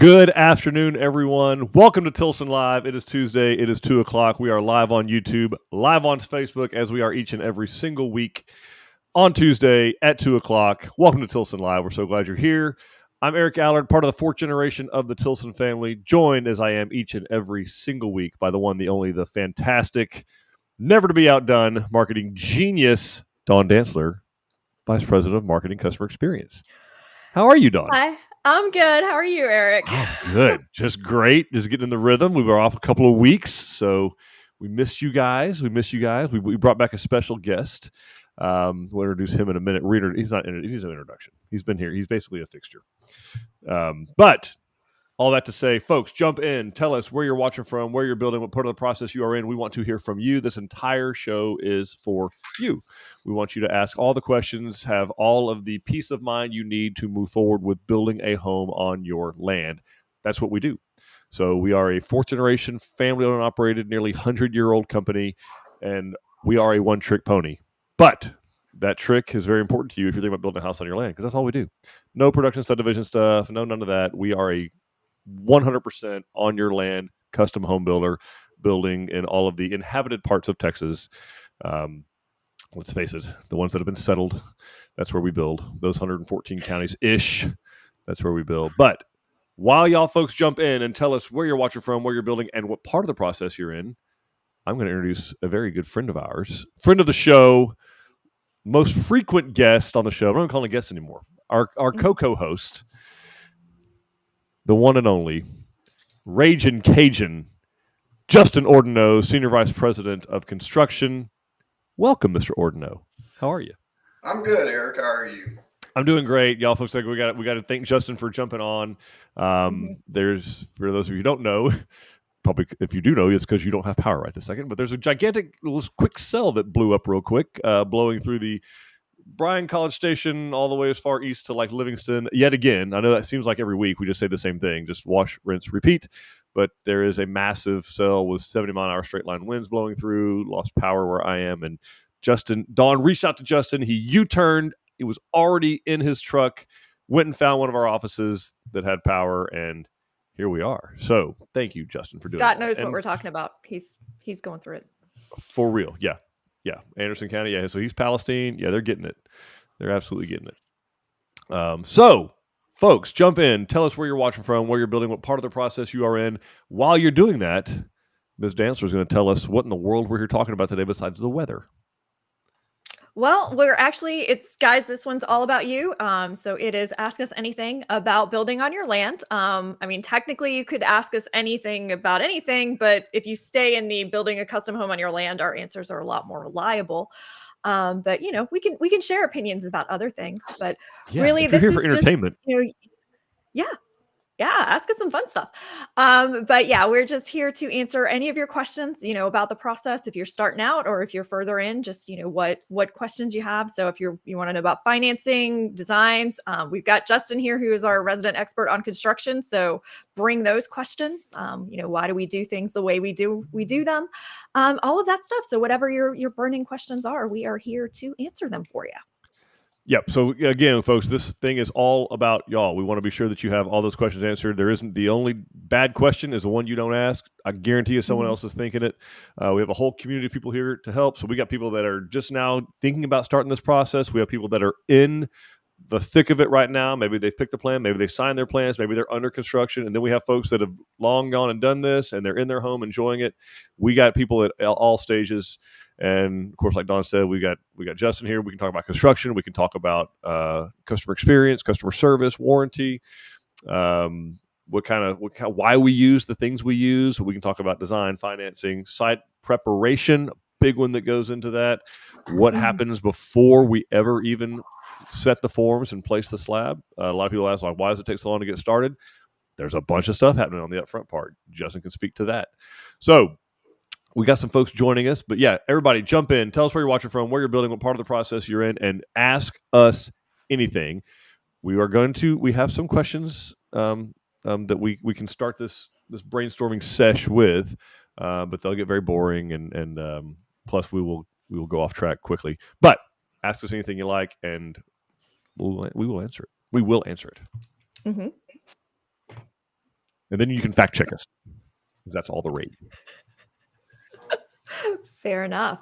Good afternoon, everyone. Welcome to Tilson Live. It is Tuesday. It is 2 o'clock. We are live on YouTube, live on Facebook, as we are each and every single week on Tuesday at 2 o'clock. Welcome to Tilson Live. We're so glad you're here. I'm Eric Alarid, part of the fourth generation of the Tilson family, joined as I am each and every single week by the one, the only, the fantastic, never to be outdone marketing genius, Dawn Dantzler, Vice President of Marketing Customer Experience. How are you, Dawn? Hi, I'm good. How are you, Eric? Oh, good. Just great. Just getting in the rhythm. We were off a couple of weeks, so we missed you guys. We brought back a special guest. We'll introduce him in a minute. He's an introduction. He's been here. He's basically a fixture. But all that to say, folks, jump in. Tell us where you're watching from, where you're building, what part of the process you are in. We want to hear from you. This entire show is for you. We want you to ask all the questions, have all of the peace of mind you need to move forward with building a home on your land. That's what we do. So we are a fourth-generation, family-owned and operated, nearly 100-year-old company, and we are a one-trick pony. But that trick is very important to you if you're thinking about building a house on your land, because that's all we do. No production subdivision stuff, none of that. We are a 100% on your land custom home builder, building in all of the inhabited parts of Texas. Let's face it, the ones that have been settled, that's where we build. Those 114 counties-ish, that's where we build. But while y'all folks jump in and tell us where you're watching from, where you're building, and what part of the process you're in, I'm going to introduce a very good friend of ours, friend of the show, most frequent guest on the show. I'm not going to call him a guest anymore. Our co-host, the one and only Ragin' Cajun, Justin Ordino, Senior Vice President of Construction. Welcome, Mr. Ordino. How are you? I'm good, Eric. How are you? I'm doing great. Y'all folks, we got to thank Justin for jumping on. There's, for those of you who don't know, probably if you do know, it's because you don't have power right this second, but there's a gigantic little quick cell that blew up real quick, blowing through the Bryan College Station all the way as far east to like Livingston. Yet again, I know that seems like every week we just say the same thing, just wash, rinse, repeat. But there is a massive cell with 70-mile-an-hour straight line winds blowing through, lost power where I am. And Dawn reached out to Justin. He U-turned. He was already in his truck, went and found one of our offices that had power, and here we are. So thank you, Justin, for doing that. Scott knows what we're talking about. He's going through it. For real, yeah. Yeah, Anderson County, yeah. So he's Palestine. Yeah, they're getting it. They're absolutely getting it. So, folks, jump in. Tell us where you're watching from, where you're building, what part of the process you are in. While you're doing that, Ms. Dantzler is going to tell us what in the world we're here talking about today besides the weather. Well, guys, this one's all about you. So it is ask us anything about building on your land. I mean, technically you could ask us anything about anything, but if you stay in the building a custom home on your land, our answers are a lot more reliable. But we can share opinions about other things, but really this is for entertainment. Yeah, ask us some fun stuff. But yeah, we're just here to answer any of your questions, about the process. If you're starting out or if you're further in, just, what questions you have. So if you want to know about financing, designs, we've got Justin here, who is our resident expert on construction. So bring those questions. Why do we do things the way we do them? All of that stuff. So whatever your burning questions are, we are here to answer them for you. Yep. So again, folks, this thing is all about y'all. We want to be sure that you have all those questions answered. There isn't the only bad question is the one you don't ask. I guarantee you someone else is thinking it. We have a whole community of people here to help. So we got people that are just now thinking about starting this process. We have people that are in the thick of it right now. Maybe they've picked a plan. Maybe they signed their plans. Maybe they're under construction. And then we have folks that have long gone and done this and they're in their home enjoying it. We got people at all stages. And of course, like Dawn said, we got Justin here. We can talk about construction. We can talk about customer experience, customer service, warranty, why we use the things we use. We can talk about design, financing, site preparation, big one that goes into that. What happens before we ever even set the forms and place the slab? A lot of people ask, why does it take so long to get started? There's a bunch of stuff happening on the upfront part. Justin can speak to that. So we got some folks joining us, but yeah, everybody jump in. Tell us where you're watching from, where you're building, what part of the process you're in, and ask us anything. We have some questions that we can start this brainstorming sesh with, but they'll get very boring and plus we will go off track quickly. But ask us anything you like, and we will answer it. We will answer it. Mm-hmm. And then you can fact check us. That's all the rage. Fair enough.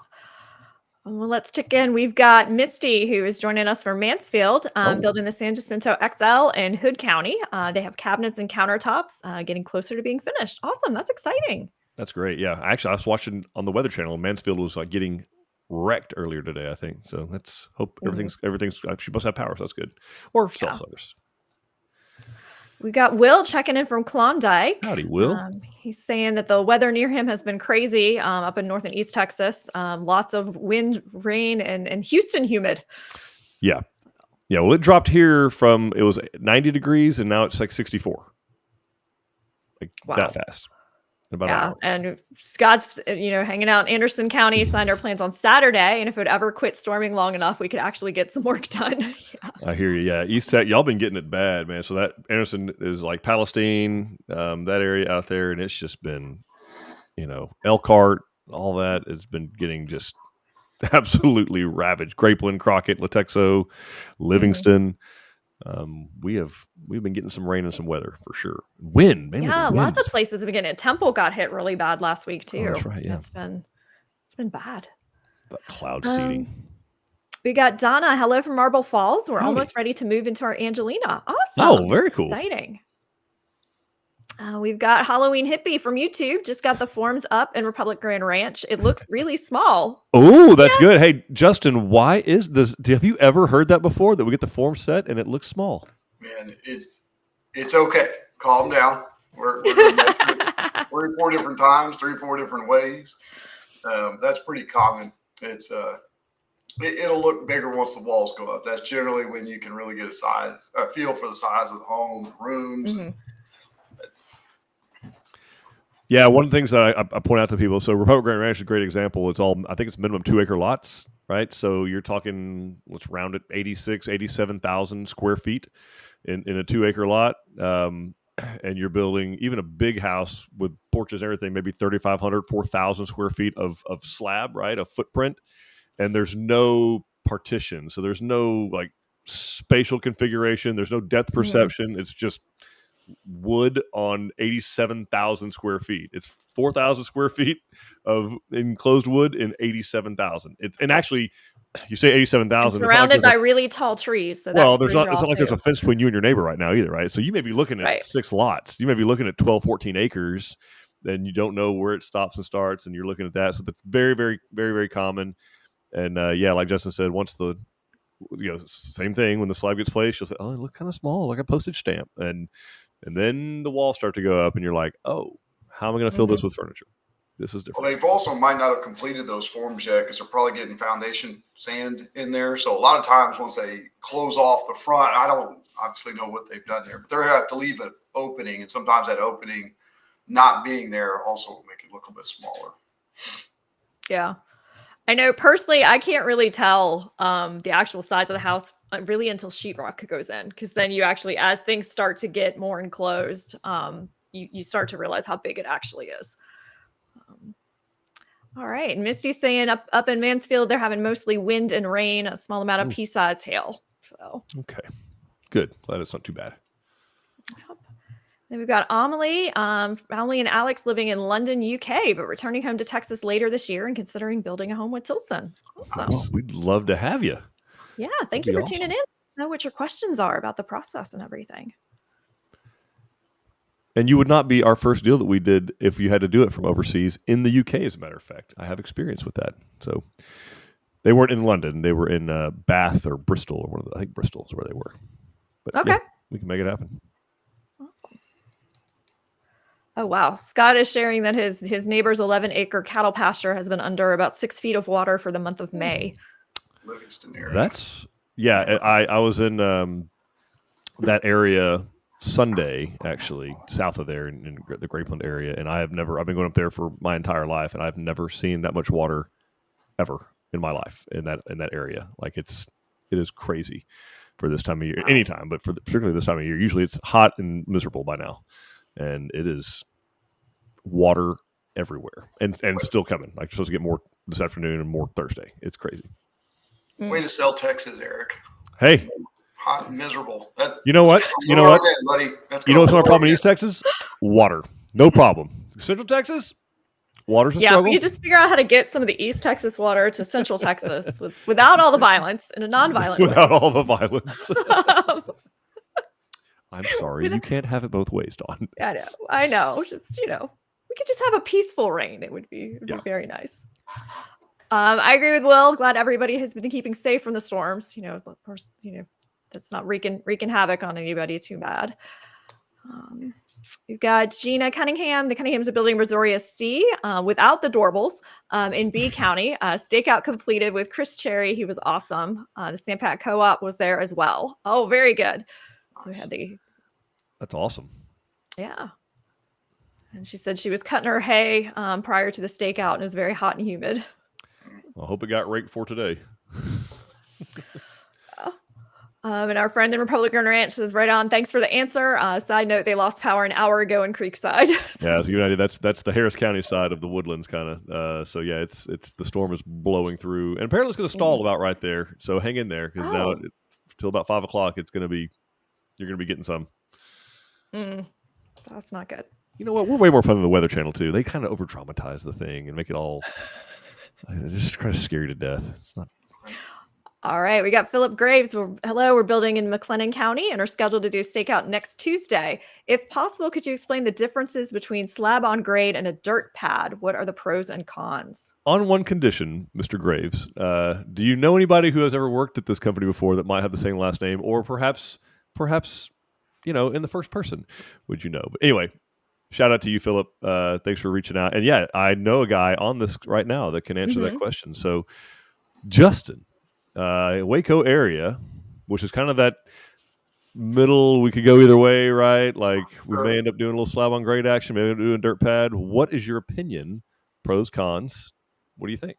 Well, let's check in. We've got Misty, who is joining us from Mansfield, building the San Jacinto XL in Hood County. They have cabinets and countertops getting closer to being finished. Awesome. That's exciting. That's great. Yeah. Actually, I was watching on the Weather Channel. Mansfield was like getting wrecked earlier today, I think. So let's hope everything's she must have power, so that's good. Or cell service. We got Will checking in from Klondike. Howdy, Will. He's saying that the weather near him has been crazy up in North and East Texas. Lots of wind, rain, and Houston humid. Yeah. Yeah. Well, it dropped here it was 90 degrees and now it's like 64. Like that fast. About an hour. And Scott's, hanging out in Anderson County, signed our plans on Saturday. And if it would ever quit storming long enough, we could actually get some work done. I hear you. Yeah. East Tech, y'all been getting it bad, man. So that Anderson is like Palestine, that area out there. And it's just been, Elkhart, all that has been getting just absolutely ravaged. Grapeland, Crockett, Latexo, Livingston. We've been getting some rain and some weather for sure. Wind, man. Yeah, lots of places have been getting it. Temple got hit really bad last week too. Oh, that's right. Yeah, it's been bad. That cloud seeding. We got Donna. Hello from Marble Falls. We're almost ready to move into our Angelina. Awesome. Oh, very cool. Exciting. We've got Halloween Hippie from YouTube. Just got the forms up in Republic Grand Ranch. It looks really small. Oh, that's good. Hey, Justin, why is this? Have you ever heard that before? That we get the form set and it looks small? Man, it's okay. Calm down. We're gonna mess with it 3 or 4 different times, 3 or 4 different ways. That's pretty common. It's it'll look bigger once the walls go up. That's generally when you can really get a feel for the size of the home, rooms. Mm-hmm. Yeah, one of the things that I point out to people, so Republic Grand Ranch is a great example. I think it's minimum 2 acre lots, right? So you're talking, let's round it, 87,000 square feet in a 2 acre lot. And you're building even a big house with porches and everything, maybe 3,500, 4,000 square feet of slab, right? A footprint. And there's no partition. So there's no like spatial configuration. There's no depth perception. It's just wood on 87,000 square feet. It's 4,000 square feet of enclosed wood in 87,000. And actually, you say 87,000. Surrounded by really tall trees. So it's not like there's a fence between you and your neighbor right now either, right? So you may be looking at 6 lots. You may be looking at 12, 14 acres, and you don't know where it stops and starts, and you're looking at that. So that's very, very, very, very common. And like Justin said, once same thing when the slab gets placed, you'll say, oh, it looks kind of small, like a postage stamp. And then the walls start to go up and you're like, oh, how am I going to fill this with furniture? This is different. Well, they've also might not have completed those forms yet because they're probably getting foundation sand in there. So a lot of times once they close off the front, I don't obviously know what they've done there, but they have to leave an opening. And sometimes that opening not being there also will make it look a bit smaller. Yeah. I know personally, I can't really tell the actual size of the house really until sheetrock goes in, because then you actually, as things start to get more enclosed, you start to realize how big it actually is. All right. And Misty's saying up in Mansfield, they're having mostly wind and rain, a small amount of pea-sized hail. So okay, good. Glad it's not too bad. Yep. Then we've got Amelie and Alex living in London, UK, but returning home to Texas later this year and considering building a home with Tilson. Awesome. Well, we'd love to have you. Yeah. Thank you for tuning in. Know what your questions are about the process and everything. And you would not be our first deal that we did if you had to do it from overseas in the UK, as a matter of fact. I have experience with that. So they weren't in London. They were in Bath or Bristol, or one of I think Bristol is where they were. But okay. Yeah, we can make it happen. Awesome. Oh, wow. Scott is sharing that his neighbor's 11-acre cattle pasture has been under about 6 feet of water for the month of May. Livingston area. I was in that area Sunday, actually, south of there in the Grapeland area, and I've been going up there for my entire life, and I've never seen that much water ever in my life in that area. Like it is crazy for this time of year, anytime, but particularly this time of year. Usually it's hot and miserable by now, and it is water everywhere, and still coming. Like, you're supposed to get more this afternoon and more Thursday. It's crazy. Way to sell Texas, Eric. Hey, hot and miserable. You know what? You know what? Buddy. That's You know what's our problem in East Texas? Water. No problem. Central Texas, water's a struggle. We could just figure out how to get some of the East Texas water to Central Texas without all the violence, in a non-violent without way. all the violence. I'm sorry, you can't have it both ways, Dawn. I know. Just we could just have a peaceful rain. It would be very nice. I agree with Will. Glad everybody has been keeping safe from the storms. Of course, that's not wreaking havoc on anybody too bad. We've got Gina Cunningham. The Cunninghams are building Brazoria C without the doorbells in B County. Stakeout completed with Chris Cherry. He was awesome. The Stampat Co-op was there as well. Oh, very good. So we had That's awesome. Yeah. And she said she was cutting her hay prior to the stakeout, and it was very hot and humid. I hope it got raked for today. And our friend in Republican Ranch says, right on. Thanks for the answer. Side note, they lost power an hour ago in Creekside. Yeah, so you know, that's the Harris County side of the Woodlands kind of. So yeah, it's the storm is blowing through, and apparently it's going to stall about right there. So hang in there because now till about 5 o'clock, you're going to be getting some. That's not good. You know what? We're way more fun than the Weather Channel too. They kind of over dramatize the thing and make it all. It's just kind of scary to death. It's not. All right, we got Philip Graves. We're building in McLennan County and are scheduled to do stakeout next Tuesday. If possible, could you explain the differences between slab on grade and a dirt pad? What are the pros and cons? On one condition, Mr. Graves, do you know anybody who has ever worked at this company before that might have the same last name, or perhaps, in the first person? Would you know? But anyway, shout out to you, Philip. Thanks for reaching out. And yeah, I know a guy on this right now that can answer that question. So, Justin. Waco area, which is kind of that middle, we could go either way, right? Like we may end up doing a little slab on grade action, maybe doing a dirt pad. What is your opinion? Pros, cons? What do you think?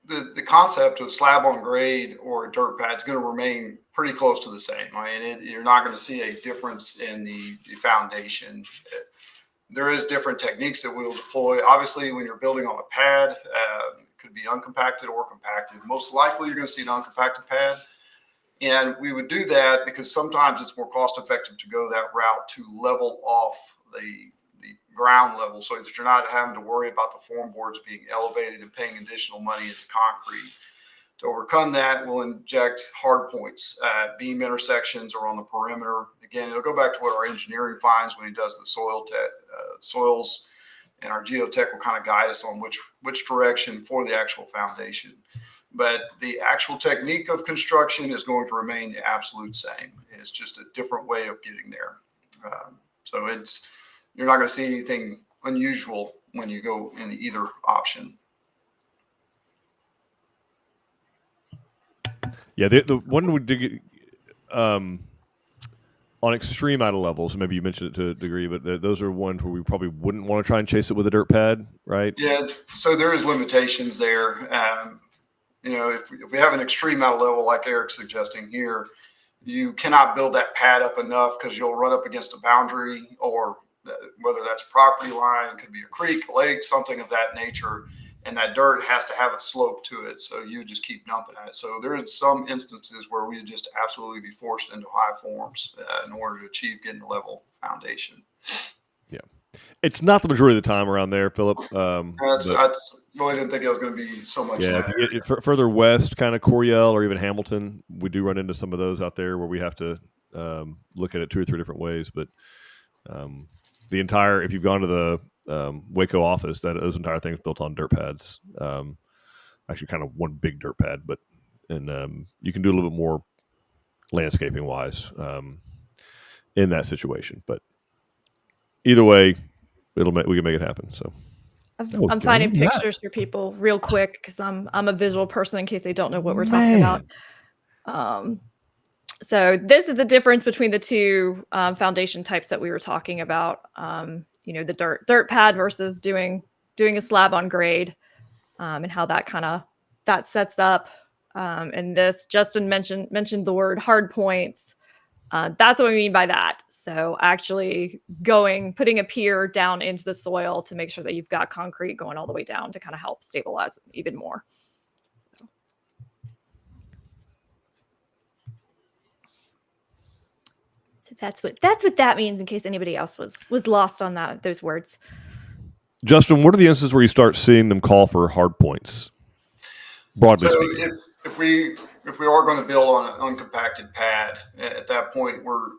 The concept of slab on grade or dirt pad is going to remain pretty close to the same. I mean, you're not going to see a difference in the foundation. There is different techniques that we'll deploy. Obviously, when you're building on a pad, could be uncompacted or compacted. Most likely you're going to see an uncompacted pad. And we would do that because sometimes it's more cost effective to go that route to level off the ground level so that you're not having to worry about the form boards being elevated and paying additional money into concrete. To overcome that, we'll inject hard points at beam intersections or on the perimeter. Again, it'll go back to what our engineering finds when he does the soils, and our geotech will kind of guide us on which direction for the actual foundation. But the actual technique of construction is going to remain the absolute same. It's just a different way of getting there. So you're not going to see anything unusual when you go in either option. Yeah, the one we did on extreme outer levels, maybe you mentioned it to a degree, but those are ones where we probably wouldn't want to try and chase it with a dirt pad, right? Yeah, so there is limitations there. If we have an extreme outer level like Eric's suggesting here, you cannot build that pad up enough because you'll run up against a boundary, or whether that's property line, could be a creek, a lake, something of that nature. And that dirt has to have a slope to it. So you just keep dumping at it. So there is some instances where we would just absolutely be forced into high forms in order to achieve getting a level foundation. Yeah. It's not the majority of the time around there, Philip. I really didn't think it was going to be so much. Yeah, if you get further west, kind of Coryell or even Hamilton, we do run into some of those out there where we have to look at it 2 or 3 different ways. But if you've gone to the Waco office, those entire things built on dirt pads. Actually, kind of one big dirt pad, and you can do a little bit more landscaping wise in that situation. But either way, we can make it happen. So I'm finding pictures for people real quick because I'm a visual person in case they don't know what we're talking about. So this is the difference between the two foundation types that we were talking about. The dirt pad versus doing a slab on grade, and how that sets up. And this Justin mentioned the word hard points. That's what we mean by that. So actually putting a pier down into the soil to make sure that you've got concrete going all the way down to kind of help stabilize it even more. So that's what that means, in case anybody else was lost on those words. Justin, what are the instances where you start seeing them call for hard points? Broadly So speaking. if we are going to build on an uncompacted pad, at that point we're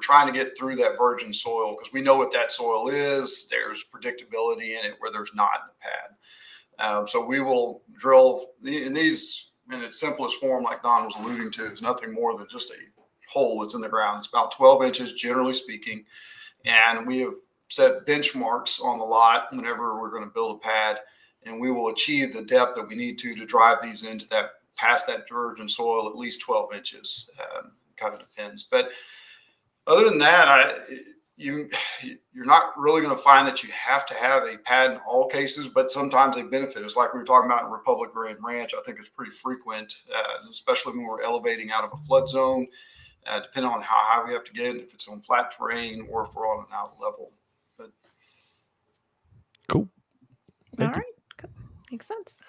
trying to get through that virgin soil, because we know what that soil is. There's predictability in it where there's not in the pad. So we will drill in these in its simplest form, like Don was alluding to. It's nothing more than just a hole that's in the ground. It's about 12 inches, generally speaking, and we have set benchmarks on the lot whenever we're going to build a pad, and we will achieve the depth that we need to drive these into that past that virgin soil at least 12 inches. Kind of depends, but other than that, you're not really going to find that you have to have a pad in all cases, but sometimes they benefit. It's like we were talking about in Republic Ranch. I think it's pretty frequent, especially when we're elevating out of a flood zone, depending on how high we have to get, if it's on flat terrain or if we're on an out level. But cool. All right. Cool. Makes sense.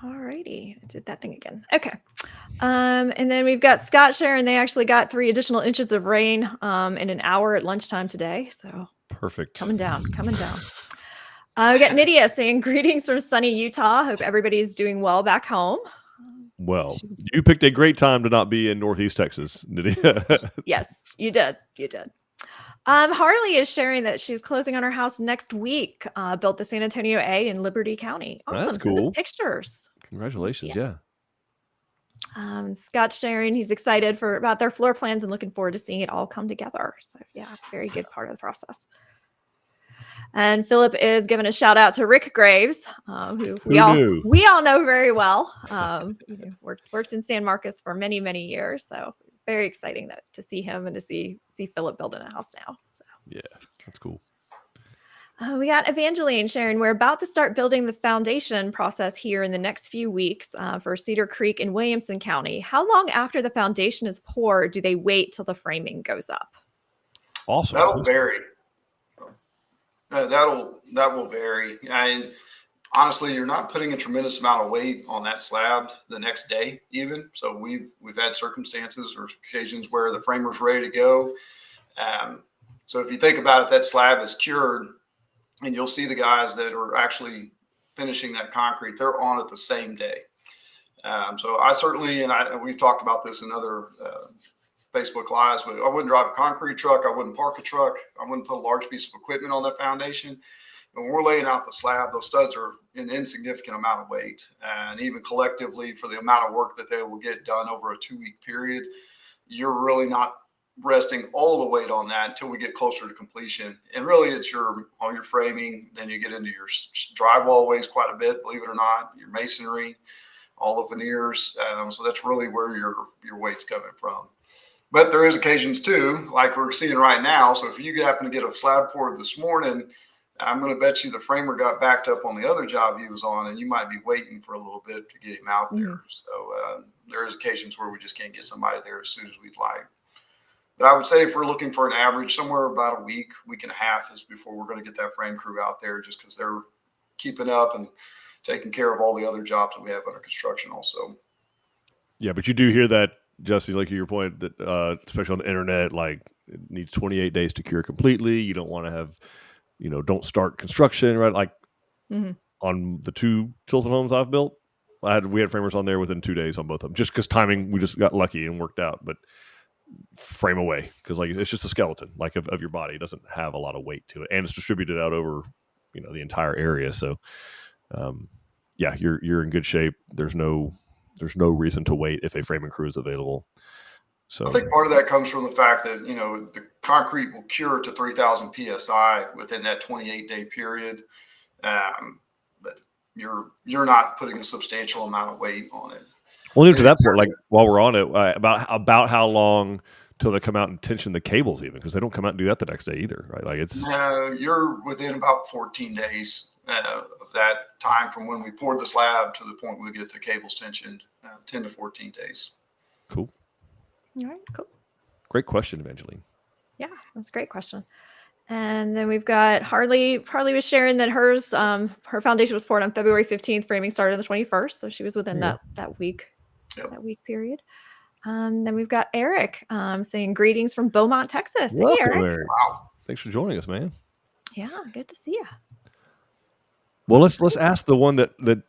All righty. I did that thing again. Okay. And then we've got Scott sharing they actually got 3 additional inches of rain in an hour at lunchtime today. So perfect. Coming down. We got Nydia saying greetings from sunny Utah. Hope everybody's doing well back home. Well, you picked a great time to not be in Northeast Texas, Nydia. Yes, you did. Harley is sharing that she's closing on her house next week. Built the San Antonio A in Liberty County. Awesome. That's Send us cool. pictures. Congratulations. Yeah. Scott's sharing he's excited about their floor plans and looking forward to seeing it all come together. So yeah, very good part of the process. And Philip is giving a shout out to Rick Graves, who we all know very well. Worked in San Marcos for many, many years. So very exciting to see him and to see Philip building a house now. So yeah, that's cool. We got Evangeline sharing we're about to start building the foundation process here in the next few weeks for Cedar Creek in Williamson County. How long after the foundation is poured do they wait till the framing goes up? Awesome. That'll vary. That will vary. Honestly, you're not putting a tremendous amount of weight on that slab the next day, even. So we've had circumstances or occasions where the framer's ready to go. So if you think about it, that slab is cured, and you'll see the guys that are actually finishing that concrete, they're on it the same day. So I certainly, and we've talked about this in other Facebook Lives, but I wouldn't drive a concrete truck. I wouldn't park a truck. I wouldn't put a large piece of equipment on that foundation. And when we're laying out the slab, those studs are an insignificant amount of weight. And even collectively, for the amount of work that they will get done over a 2-week period, you're really not resting all the weight on that until we get closer to completion. And really, it's all your framing. Then you get into your drywall weighs quite a bit, believe it or not, your masonry, all the veneers. So that's really where your weight's coming from. But there is occasions too, like we're seeing right now. So if you happen to get a slab poured this morning, I'm going to bet you the framer got backed up on the other job he was on, and you might be waiting for a little bit to get him out there. Mm-hmm. So there is occasions where we just can't get somebody there as soon as we'd like. But I would say if we're looking for an average, somewhere about a week and a half is before we're going to get that frame crew out there, just because they're keeping up and taking care of all the other jobs that we have under construction also. Yeah, but you do hear that, Jesse, like your point, that especially on the internet, like it needs 28 days to cure completely. You don't want to have, don't start construction, right? Like on the 2 Tilson homes I've built, we had framers on there within 2 days on both of them, just because timing, we just got lucky and worked out. But frame away, because like it's just a skeleton like of your body. It doesn't have a lot of weight to it, and it's distributed out over the entire area. So yeah, you're in good shape. There's no reason to wait if a framing crew is available. So I think part of that comes from the fact that the concrete will cure to 3,000 psi within that 28-day period, but you're not putting a substantial amount of weight on it. Well, even to that point, like while we're on it, about how long till they come out and tension the cables, even, because they don't come out and do that the next day either, right? Like it's you're within about 14 days of that time from when we poured the slab to the point we get the cables tensioned. 10 to 14 days. Cool. All right, cool. Great question, Evangeline. Yeah, that's a great question. And then we've got Harley. Harley was sharing that hers, her foundation was poured on February 15th. Framing started on the 21st, so she was within that week. Yep. That week period. Then we've got Eric saying greetings from Beaumont, Texas. Hey, Welcome, Eric. Eric. Wow. Thanks for joining us, man. Yeah, good to see you. Well, let's ask the one that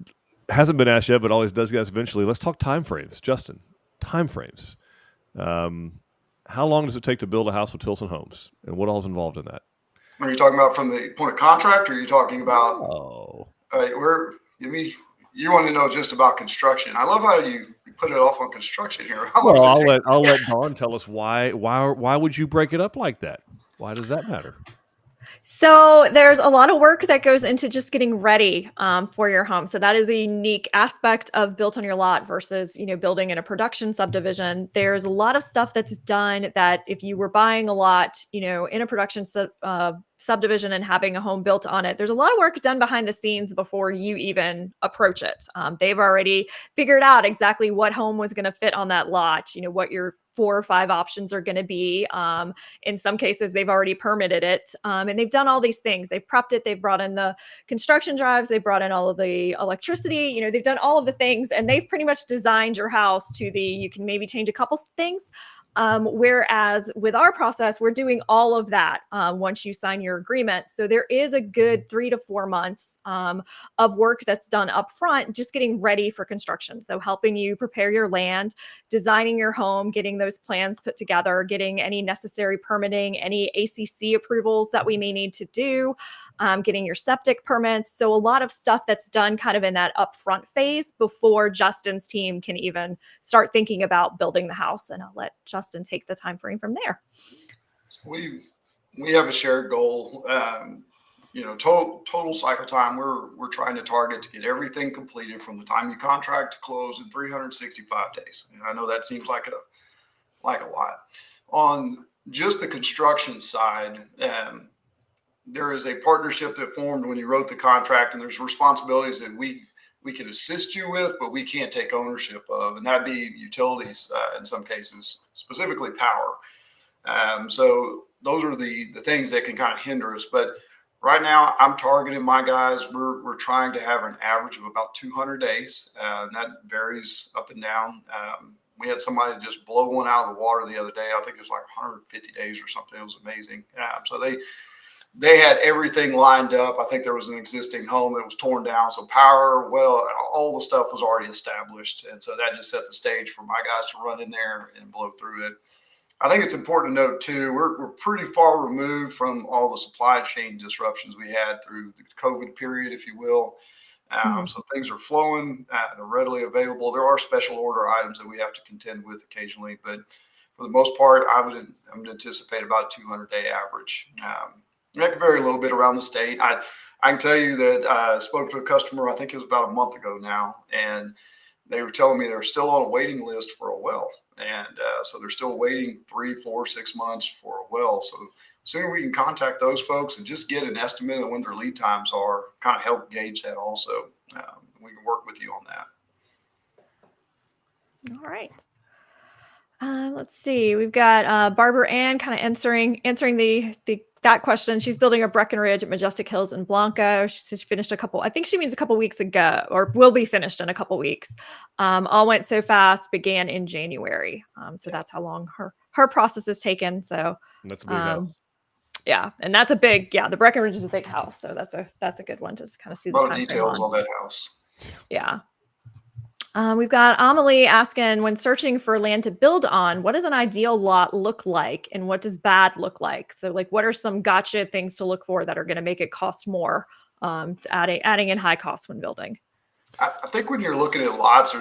hasn't been asked yet, but always does get us eventually. Let's talk timeframes, Justin. Timeframes. How long does it take to build a house with Tilson Homes, and what all is involved in that? Are you talking about from the point of contract, or are you talking about you want to know just about construction? I love how you put it off on construction here. How long Well, does it take? I'll let Dawn tell us why would you break it up like that? Why does that matter? So there's a lot of work that goes into just getting ready for your home. So that is a unique aspect of built on your lot versus, building in a production subdivision. There's a lot of stuff that's done that if you were buying a lot, in a production subdivision and having a home built on it, there's a lot of work done behind the scenes before you even approach it. They've already figured out exactly what home was going to fit on that lot, what your 4 or 5 options are going to be. In some cases, they've already permitted it, and they've done all these things. They've prepped it. They've brought in the construction drives. They've brought in all of the electricity. They've done all of the things, and they've pretty much designed your house to you can maybe change a couple things. Whereas with our process, we're doing all of that once you sign your agreement. So there is a good 3 to 4 months of work that's done up front, just getting ready for construction. So helping you prepare your land, designing your home, getting those plans put together, getting any necessary permitting, any ACC approvals that we may need to do, getting your septic permits. So a lot of stuff that's done kind of in that upfront phase before Justin's team can even start thinking about building the house. And I'll let Justin take the time frame from there. We have a shared goal. Total cycle time. We're trying to target to get everything completed from the time you contract to close in 365 days. And I know that seems like a lot. On just the construction side, there is a partnership that formed when you wrote the contract, and there's responsibilities that we can assist you with, but we can't take ownership of, and that'd be utilities in some cases, specifically power. So those are the things that can kind of hinder us. But right now, I'm targeting my guys. We're trying to have an average of about 200 days, and that varies up and down. We had somebody just blow one out of the water the other day. I think it was like 150 days or something. It was amazing. So they had everything lined up. I think there was an existing home that was torn down. So power, well, all the stuff was already established. And so that just set the stage for my guys to run in there and blow through it. I think it's important to note too, we're pretty far removed from all the supply chain disruptions we had through the COVID period, if you will. So things are flowing, they're readily available. There are special order items that we have to contend with occasionally, but for the most part, I would anticipate about a 200-day average. That could vary a little bit around the state. I can tell you that I spoke to a customer, I think it was about a month ago now, and they were telling me they're still on a waiting list for a well. And so they're still waiting 3, 4, 6 months for a well. So sooner we can contact those folks and just get an estimate of when their lead times are, kind of help gauge that also. We can work with you on that. All right. Let's see. We've got Barbara Ann kind of answering that question. She's building a Breckenridge at Majestic Hills in Blanco. She said she finished I think she means a couple weeks ago, or will be finished in a couple weeks. All went so fast, began in January. So that's how long her process has taken. So that's a big house. Yeah, and that's the Breckenridge is a big house. So that's a good one to kind of see a lot of details on that house. Yeah. We've got Amelie asking, when searching for land to build on, what does an ideal lot look like and what does bad look like? So what are some gotcha things to look for that are going to make it cost more, adding in high costs when building? I think when you're looking at lots,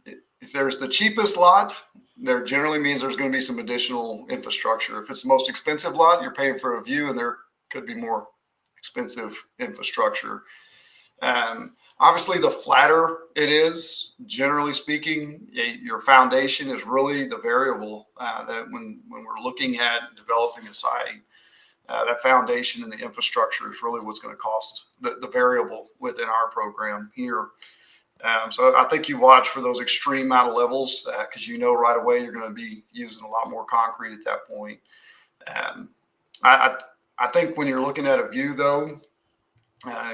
if there's the cheapest lot, there generally means there's going to be some additional infrastructure. If it's the most expensive lot, you're paying for a view and there could be more expensive infrastructure. Obviously, the flatter it is, generally speaking, your foundation is really the variable that when we're looking at developing a site, that foundation and the infrastructure is really what's going to cost the variable within our program here. So I think you watch for those extreme out of levels because right away you're going to be using a lot more concrete at that point. I think when you're looking at a view, though,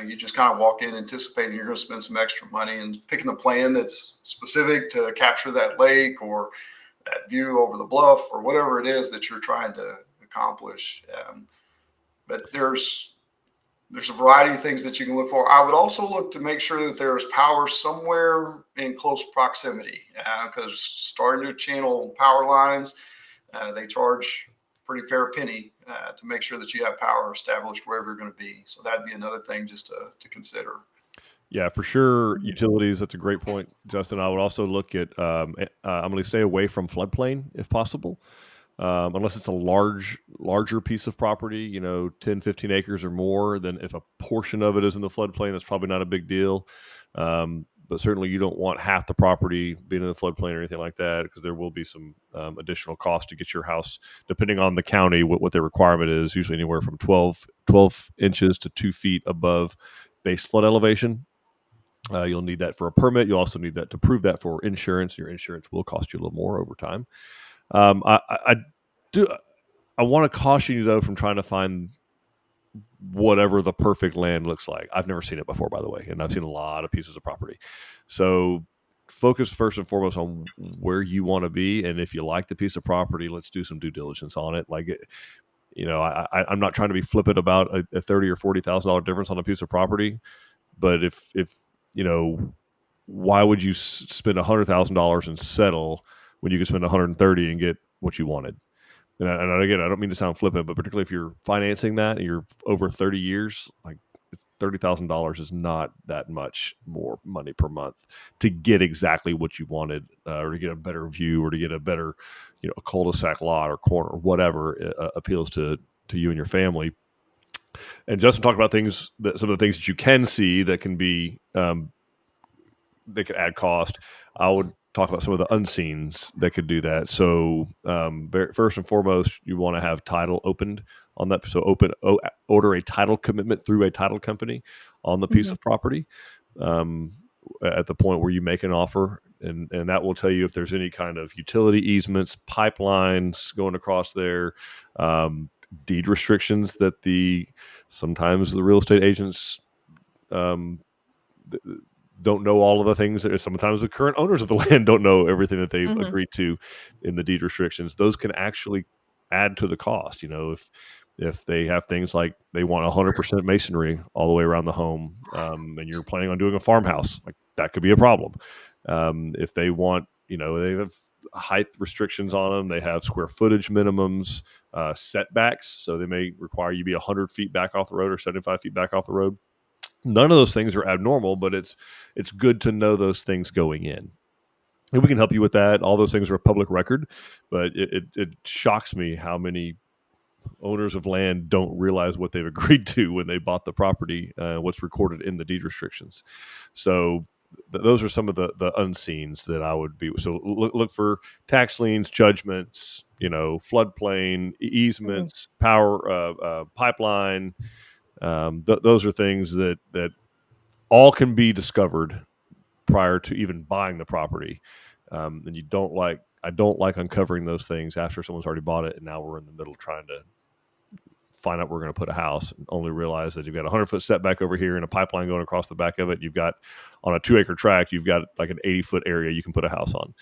you just kind of walk in anticipating you're going to spend some extra money and picking a plan that's specific to capture that lake or that view over the bluff or whatever it is that you're trying to accomplish. But there's a variety of things that you can look for. I would also look to make sure that there is power somewhere in close proximity, because starting to channel power lines, they charge pretty fair penny to make sure that you have power established wherever you're going to be. So that'd be another thing just to consider. Yeah, for sure. Utilities, that's a great point, Justin. I would also look at, I'm going to stay away from floodplain if possible, unless it's a larger piece of property, 10, 15 acres or more. Then if a portion of it is in the floodplain, that's probably not a big deal. But certainly you don't want half the property being in the floodplain or anything like that, because there will be some additional cost to get your house, depending on the county, what their requirement is, usually anywhere from 12 inches to 2 feet above base flood elevation. You'll need that for a permit. You'll also need that to prove that for insurance. Your insurance will cost you a little more over time. I want to caution you, though, from trying to find whatever the perfect land looks like. I've never seen it before, by the way, and I've seen a lot of pieces of property. So focus first and foremost on where you want to be, and if you like the piece of property, let's do some due diligence on it. I'm not trying to be flippant about a $30,000 or $40,000 difference on a piece of property, but if why would you spend $100,000 and settle when you could spend $130,000 and get what you wanted? And again, I don't mean to sound flippant, but particularly if you're financing that and you're over 30 years, like $30,000 is not that much more money per month to get exactly what you wanted, or to get a better view, or to get a better, a cul-de-sac lot or corner or whatever appeals to you and your family. And Justin talked about some of the things that you can see that can be, they could add cost. I would talk about some of the unseens that could do that. So first and foremost, you want to have title opened on that. So order a title commitment through a title company on the piece of property at the point where you make an offer. And that will tell you if there's any kind of utility easements, pipelines going across there, deed restrictions that sometimes the real estate agents don't know all of the things that sometimes the current owners of the land don't know everything that they've agreed to in the deed restrictions. Those can actually add to the cost. If they have things like they want 100% masonry all the way around the home, and you're planning on doing a farmhouse, like that could be a problem. If they want, they have height restrictions on them, they have square footage minimums, setbacks. So they may require you be 100 feet back off the road or 75 feet back off the road. None of those things are abnormal, but it's good to know those things going in. And we can help you with that. All those things are a public record, but it shocks me how many owners of land don't realize what they've agreed to when they bought the property, what's recorded in the deed restrictions. So those are some of the unseens that I would be. So look for tax liens, judgments, floodplain, easements, power, pipeline. Those are things that all can be discovered prior to even buying the property. And I don't like uncovering those things after someone's already bought it, and now we're in the middle trying to find out where we're going to put a house, and only realize that you've got a 100-foot setback over here and a pipeline going across the back of it. You've got, on a 2-acre tract, you've got like an 80-foot area you can put a house on.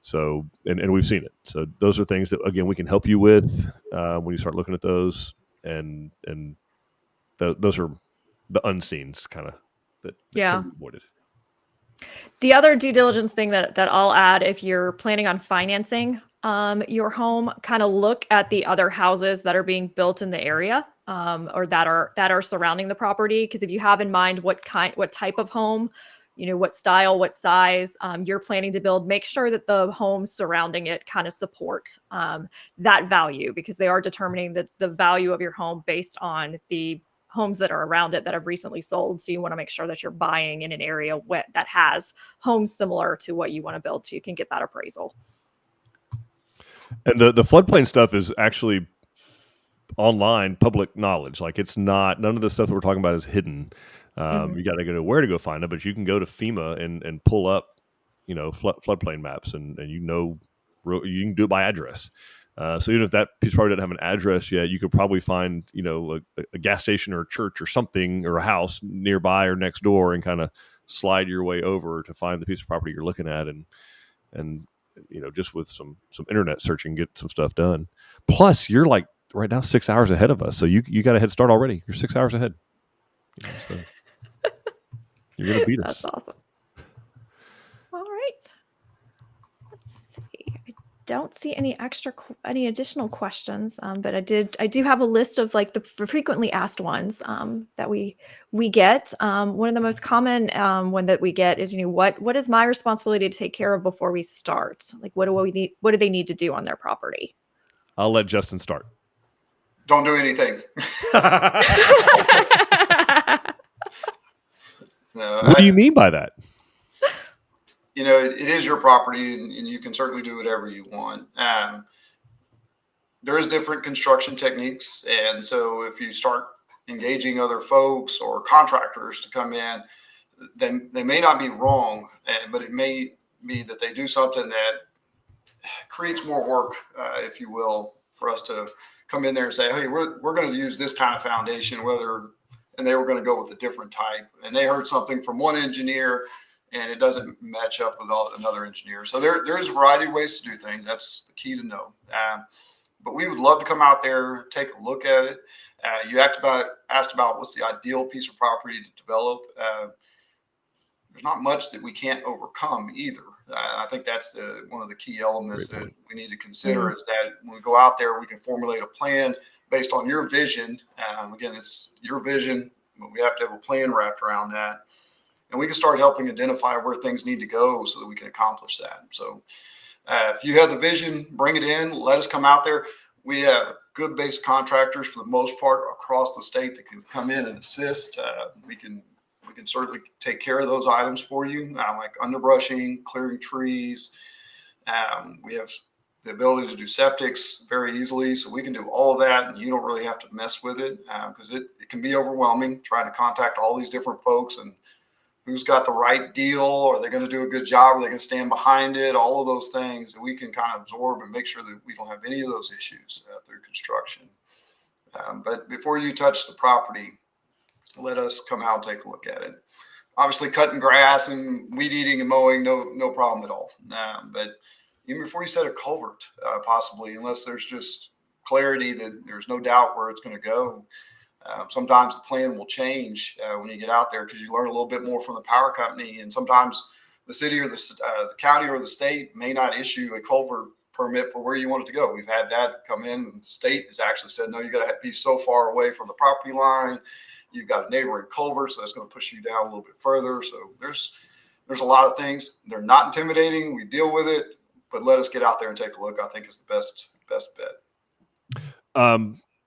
So, and we've seen it. So those are things that, again, we can help you with when you start looking at those, and those are the unseens kind of that can be avoided. The other due diligence thing that I'll add, if you're planning on financing your home, kind of look at the other houses that are being built in the area, or that are surrounding the property. Because if you have in mind what type of home, what style, what size you're planning to build, make sure that the homes surrounding it kind of support that value, because they are determining the value of your home based on the homes that are around it that have recently sold. So you want to make sure that you're buying in an area that has homes similar to what you want to build, so you can get that appraisal. And the floodplain stuff is actually online public knowledge. Like, it's not, none of the stuff that we're talking about is hidden. You got to go to where to go find it, but you can go to FEMA and pull up, floodplain maps, and you can do it by address. So even if that piece probably doesn't have an address yet, you could probably find, a gas station or a church or something, or a house nearby or next door, and kind of slide your way over to find the piece of property you're looking at. And just with some internet searching, get some stuff done. Plus, you're like right now 6 hours ahead of us, so you got a head start already. You're 6 hours ahead. So you're gonna beat us. That's awesome. All right. Let's see. I don't see any additional questions, but I do have a list of like the frequently asked ones that we get. One of the most common one that we get is, what is my responsibility to take care of before we start? Like, what do they need to do on their property? I'll let Justin start. Don't do anything. What do you mean by that? It is your property, and you can certainly do whatever you want. There is different construction techniques, and so if you start engaging other folks or contractors to come in, then they may not be wrong, but it may be that they do something that creates more work, if you will, for us to come in there and say, hey, we're going to use this kind of foundation, and they were going to go with a different type, and they heard something from one engineer and it doesn't match up with another engineer. So there is a variety of ways to do things. That's the key to know. But we would love to come out there, take a look at it. You asked about what's the ideal piece of property to develop. There's not much that we can't overcome either. I think that's one of the key elements that we need to consider is that when we go out there, we can formulate a plan based on your vision. Again, it's your vision, but we have to have a plan wrapped around that. And we can start helping identify where things need to go so that we can accomplish that. So if you have the vision, bring it in, let us come out there. We have good base contractors for the most part across the state that can come in and assist. We can certainly take care of those items for you, like underbrushing, clearing trees. We have the ability to do septics very easily, so we can do all of that, and you don't really have to mess with it because it can be overwhelming trying to contact all these different folks and who's got the right deal, are they going to do a good job, are they going to stand behind it, all of those things that we can kind of absorb and make sure that we don't have any of those issues through construction. But before you touch the property, let us come out and take a look at it. Obviously, cutting grass and weed eating and mowing, no problem at all. But even before you set a culvert, possibly, unless there's just clarity that there's no doubt where it's going to go, sometimes the plan will change when you get out there because you learn a little bit more from the power company. And sometimes the city or the county or the state may not issue a culvert permit for where you want it to go. We've had that come in, and the state has actually said, no, you got to be so far away from the property line. You've got a neighboring culvert, so that's going to push you down a little bit further. So there's a lot of things. They're not intimidating. We deal with it, but let us get out there and take a look. I think is the best bet.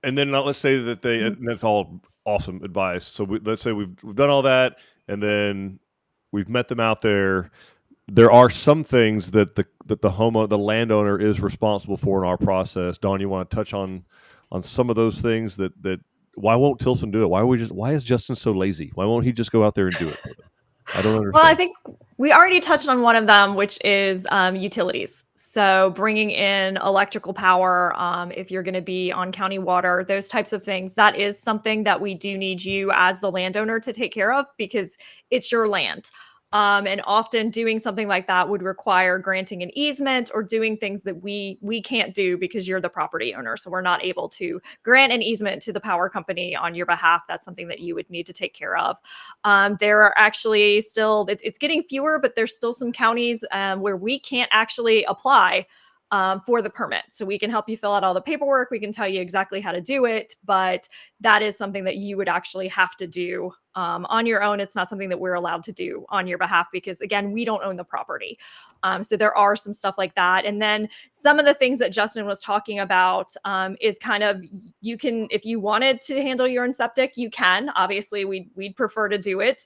And then let's say that and that's all awesome advice. So let's say we've done all that, and then we've met them out there. There are some things that the landowner is responsible for in our process. Dawn, you want to touch on some of those things that why won't Tilson do it? Why is Justin so lazy? Why won't he just go out there and do it? I don't understand. Well, I think we already touched on one of them, which is utilities. So bringing in electrical power, if you're going to be on county water, those types of things, that is something that we do need you as the landowner to take care of because it's your land. And often doing something like that would require granting an easement or doing things that we can't do because you're the property owner. So we're not able to grant an easement to the power company on your behalf. That's something that you would need to take care of. There are actually still, it's getting fewer, but there's still some counties where we can't actually apply for the permit. So we can help you fill out all the paperwork. We can tell you exactly how to do it, but that is something that you would actually have to do on your own. It's not something that we're allowed to do on your behalf because, again, we don't own the property. So there are some stuff like that. And then some of the things that Justin was talking about is kind of, you can, if you wanted to handle your own septic, you can. Obviously, we'd prefer to do it,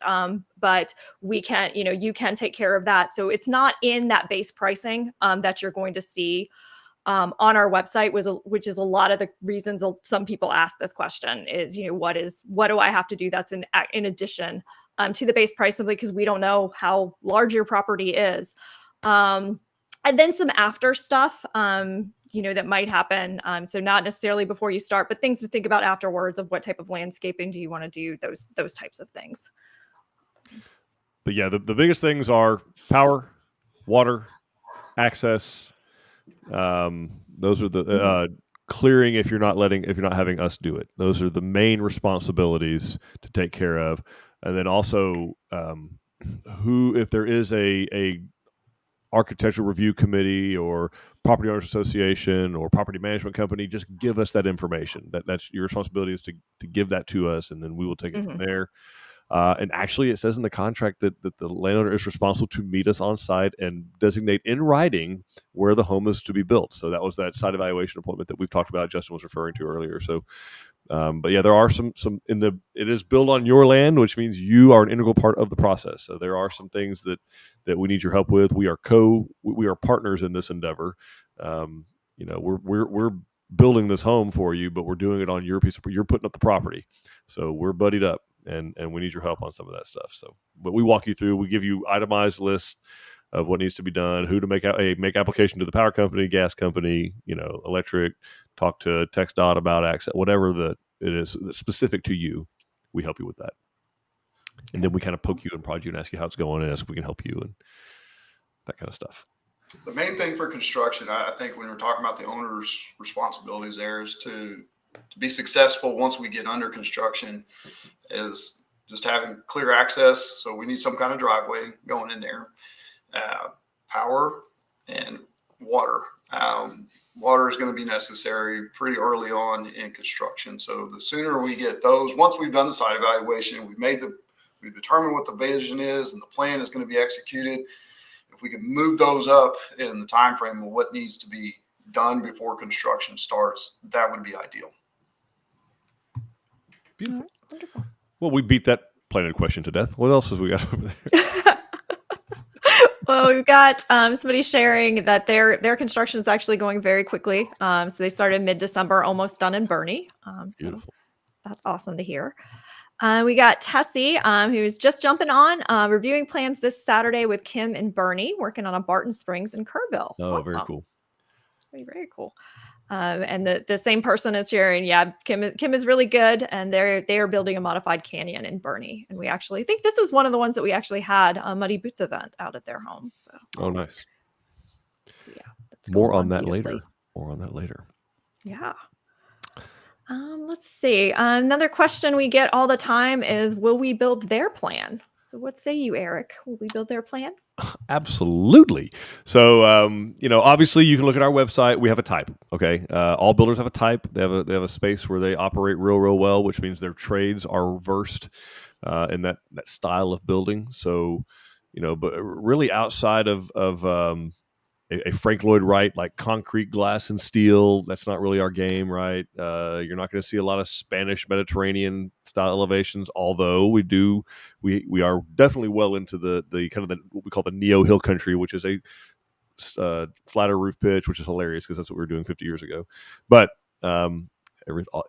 but we can't, you can take care of that. So it's not in that base pricing that you're going to see on our website, which is a lot of the reasons some people ask this question is, what do I have to do that's in addition to the base price, simply because we don't know how large your property is. And then some after stuff, that might happen. So not necessarily before you start, but things to think about afterwards of what type of landscaping do you want to do, those types of things. But yeah, the biggest things are power, water, access. Those are the clearing if you're not having us do it. Those are the main responsibilities to take care of. And then also if there is a architectural review committee or property owners association or property management company, just give us that information. That's your responsibility, is to give that to us, and then we will take it from there. And actually, it says in the contract that the landowner is responsible to meet us on site and designate in writing where the home is to be built. So that was that site evaluation appointment that we've talked about, Justin was referring to earlier. So, but yeah, there are some it is built on your land, which means you are an integral part of the process. So there are some things that we need your help with. We are partners in this endeavor. We're building this home for you, but we're doing it on your you're putting up the property. So we're buddied up. And we need your help on some of that stuff. So, but we walk you through. We give you itemized lists of what needs to be done, who to make application to the power company, gas company, electric. Talk to TxDOT about access, whatever it is that's specific to you. We help you with that, and then we kind of poke you and prod you and ask you how it's going and ask if we can help you and that kind of stuff. The main thing for construction, I think, when we're talking about the owner's responsibilities, there is to be successful once we get under construction, is just having clear access. So we need some kind of driveway going in there, power and water. Water is going to be necessary pretty early on in construction. So the sooner we get those, once we've done the site evaluation, we've determined what the vision is and the plan is going to be executed. If we can move those up in the time frame of what needs to be done before construction starts, that would be ideal. Beautiful. Wonderful. Well, we beat that planted question to death. What else have we got over there? Well, we've got somebody sharing that their construction is actually going very quickly. So they started mid-December, almost done in Bernie. Beautiful. That's awesome to hear. We got Tessie, who's just jumping on, reviewing plans this Saturday with Kim and Bernie, working on a Barton Springs in Kerrville. Oh, awesome. Very cool. Very cool. And the same person is sharing. Yeah, Kim is really good, and they are building a modified canyon in Bernie. And we actually think this is one of the ones that we actually had a Muddy Boots event out at their home. So nice. So yeah, more on that later. Yeah. Let's see. Another question we get all the time is, will we build their plan? So what say you, Eric? Will we build their plan? Absolutely. So, obviously you can look at our website. We have a type. Okay. All builders have a type. They have a space where they operate real well, which means their trades are versed in that style of building. So, but really outside of a Frank Lloyd Wright, like concrete, glass, and steel, that's not really our game, right? You're not going to see a lot of Spanish Mediterranean style elevations, although we are definitely well into the kind of what we call the neo hill country, which is a flatter roof pitch, which is hilarious because that's what we were doing 50 years ago. But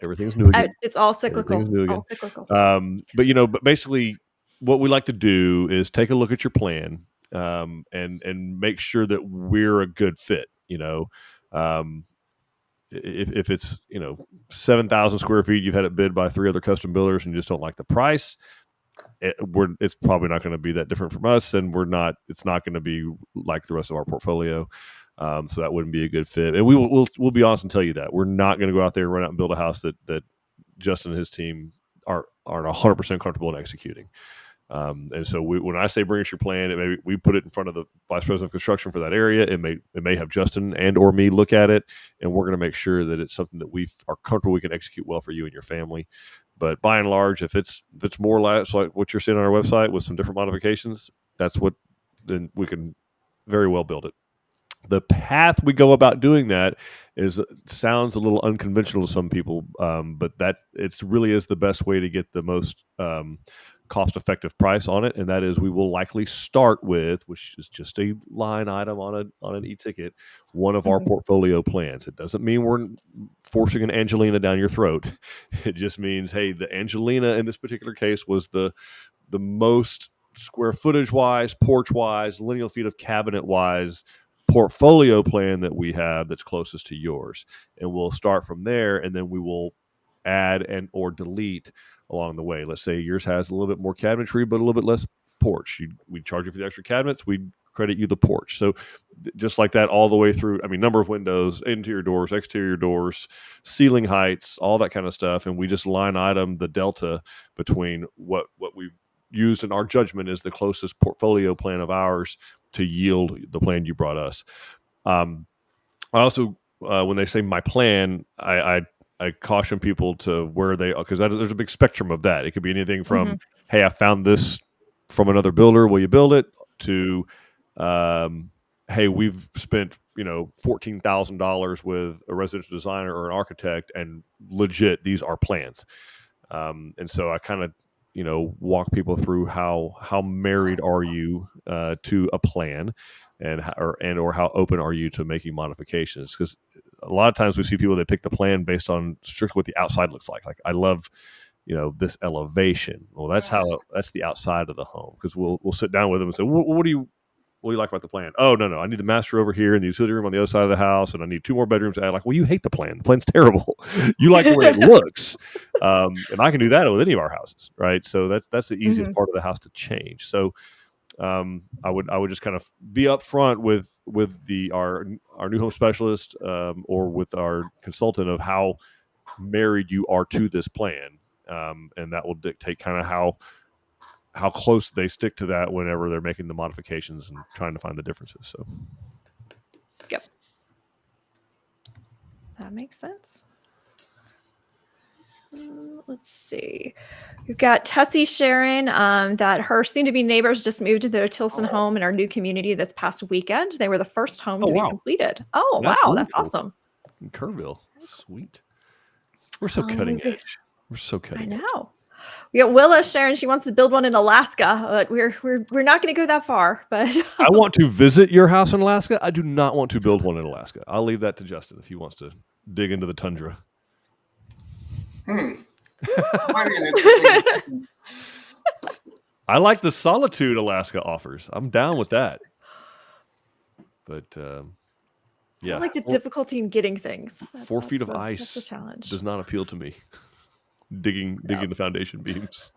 everything's new again. It's all cyclical. All cyclical. But basically, what we like to do is take a look at your plan. And make sure that we're a good fit. If it's 7,000 square feet, you've had it bid by 3 other custom builders and you just don't like the price, it's probably not going to be that different from us, and it's not going to be like the rest of our portfolio. So that wouldn't be a good fit. And we'll be honest and tell you that we're not going to go out there and run out and build a house that Justin and his team aren't 100% comfortable in executing. And so when I say bring us your plan, we put it in front of the vice president of construction for that area. It may have Justin and or me look at it, and we're going to make sure that it's something that we are comfortable we can execute well for you and your family. But by and large, if it's more or less like what you're seeing on our website with some different modifications, then we can very well build it. The path we go about doing that sounds a little unconventional to some people, but it really is the best way to get the most cost-effective price on it, and that is we will likely start with, which is just a line item on an e-ticket, one of our portfolio plans. It doesn't mean we're forcing an Angelina down your throat. It just means, hey, the Angelina in this particular case was the most square footage wise, porch wise, lineal feet of cabinet wise portfolio plan that we have that's closest to yours, and we'll start from there, and then we will add and or delete along the way. Let's say yours has a little bit more cabinetry, but a little bit less porch. We charge you for the extra cabinets. We credit you the porch. So just like that all the way through. I mean, number of windows, interior doors, exterior doors, ceiling heights, all that kind of stuff. And we just line item the delta between what we used in our judgment is the closest portfolio plan of ours to yield the plan you brought us. I also, when they say my plan, I caution people to where they, because there's a big spectrum of that. It could be anything from, hey, I found this from another builder, will you build it? To, hey, we've spent $14,000 with a residential designer or an architect, and legit, these are plans. And so I kind of walk people through how married are you to a plan, and how open are you to making modifications? Because a lot of times we see people that pick the plan based on strictly what the outside looks like. Like, I love this elevation. Well, that's the outside of the home. Because we'll sit down with them and say, what do you like about the plan? Oh, no, I need the master over here and the utility room on the other side of the house, and I need 2 more bedrooms to add. Like, well, you hate the plan. The plan's terrible. You like the way it looks. And I can do that with any of our houses, right? So that's the easiest part of the house to change. So I would just kind of be upfront with our new home specialist or with our consultant of how married you are to this plan, and that will dictate kind of how close they stick to that whenever they're making the modifications and trying to find the differences. So, yep, that makes sense. Let's see. We've got Tessie sharing that her soon-to-be neighbors just moved into their Tilson home in our new community this past weekend. They were the first home to be completed. Oh, that's wow. really That's cool. Awesome. In Kerrville. Sweet. We're so cutting edge. We're so cutting edge. I know. We got Willa sharing she wants to build one in Alaska, but we're not going to go that far. But I want to visit your house in Alaska. I do not want to build one in Alaska. I'll leave that to Justin if he wants to dig into the tundra. Might be an interesting. I like the solitude Alaska offers. I'm down with that. But yeah, I like the difficulty in getting things. 4 feet of ice that's the challenge. does not appeal to me. digging the foundation beams.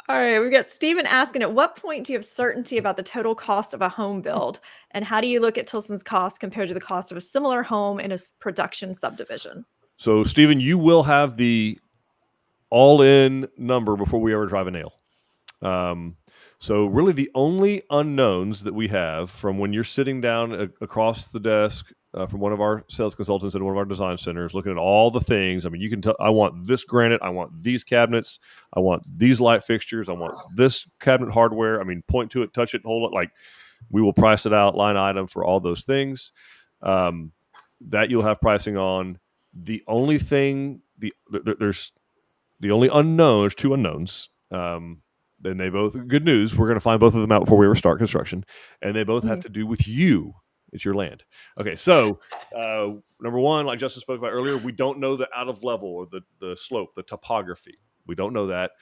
All right, we've got Stephen asking, at what point do you have certainty about the total cost of a home build? And how do you look at Tilson's cost compared to the cost of a similar home in a production subdivision? So, Stephen, you will have the all-in number before we ever drive a nail. So really the only unknowns that we have from when you're sitting down across the desk from one of our sales consultants at one of our design centers, looking at all the things. I mean, you can tell, I want this granite, I want these cabinets, I want these light fixtures, I want this cabinet hardware. I mean, point to it, touch it, hold it. Like, we will price it out, line item for all those things. That you'll have pricing on. The only thing, there's the only unknown, there's 2 unknowns. Then they both, good news, we're going to find both of them out before we ever start construction. And they both have to do with you. It's your land. Okay, so number one, like Justin spoke about earlier, we don't know the out of level or the slope, the topography. We don't know that,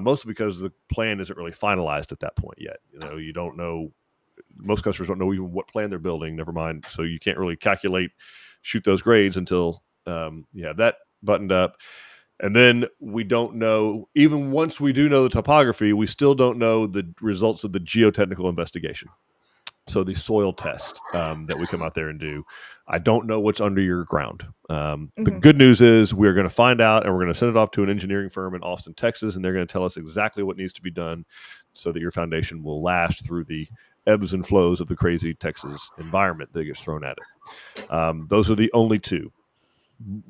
mostly because the plan isn't really finalized at that point yet. You don't know, most customers don't know even what plan they're building, never mind. So you can't really shoot those grades until you have that buttoned up. And then we don't know, even once we do know the topography, we still don't know the results of the geotechnical investigation. So the soil test that we come out there and do, I don't know what's under your ground. The good news is we're going to find out, and we're going to send it off to an engineering firm in Austin, Texas, and they're going to tell us exactly what needs to be done so that your foundation will last through the ebbs and flows of the crazy Texas environment that gets thrown at it. Those are the only 2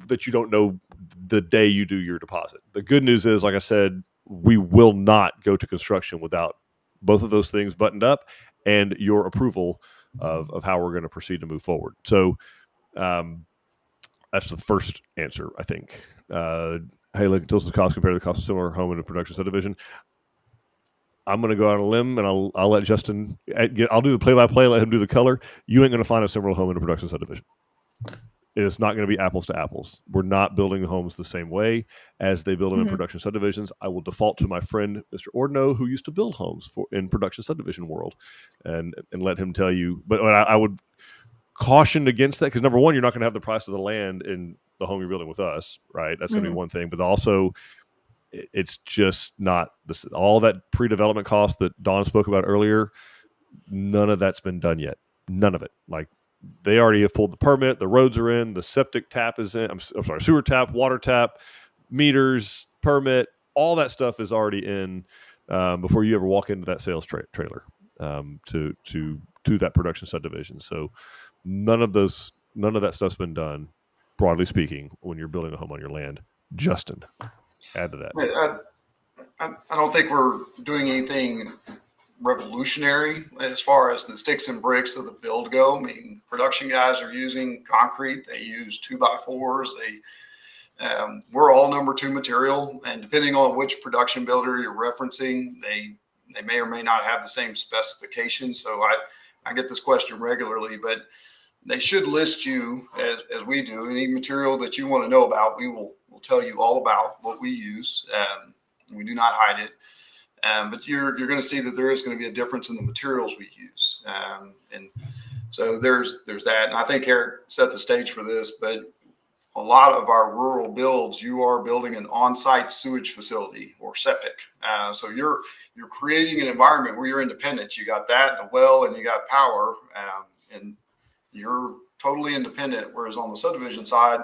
that you don't know the day you do your deposit. The good news is, like I said, we will not go to construction without both of those things buttoned up and your approval of how we're going to proceed to move forward. So that's the first answer, I think. Hey, look, Tilson's cost compared to the cost of similar home in a production subdivision. I'm going to go out on a limb, and I'll let Justin, I'll do the play-by-play, let him do the color. You ain't going to find a similar home in a production subdivision. It's not going to be apples to apples. We're not building homes the same way as they build them in production subdivisions. I will default to my friend, Mr. Ordno, who used to build homes in production subdivision world, and let him tell you. But I would caution against that, because number one, you're not going to have the price of the land in the home you're building with us, right? That's going to be one thing. But also, it's just not all that pre-development cost that Dawn spoke about earlier. None of that's been done yet. None of it. Like, they already have pulled the permit. The roads are in. The septic tap is in. I'm sorry, sewer tap, water tap, meters, permit. All that stuff is already in before you ever walk into that sales trailer to that production subdivision. So none of that stuff's been done, broadly speaking, when you're building a home on your land. Justin, add to that. I don't think we're doing anything revolutionary as far as the sticks and bricks of the build go. I mean, production guys are using concrete. They use 2x4s. We're all number 2 material, and depending on which production builder you're referencing, they may or may not have the same specifications. So I get this question regularly, but they should list you as we do. Any material that you want to know about, we'll tell you all about what we use. We do not hide it. But you're going to see that there is going to be a difference in the materials we use. And so there's that. And I think Eric set the stage for this, but a lot of our rural builds, you are building an on-site sewage facility or septic. So you're creating an environment where you're independent. You got that, a well, and you got power, and you're totally independent. Whereas on the subdivision side,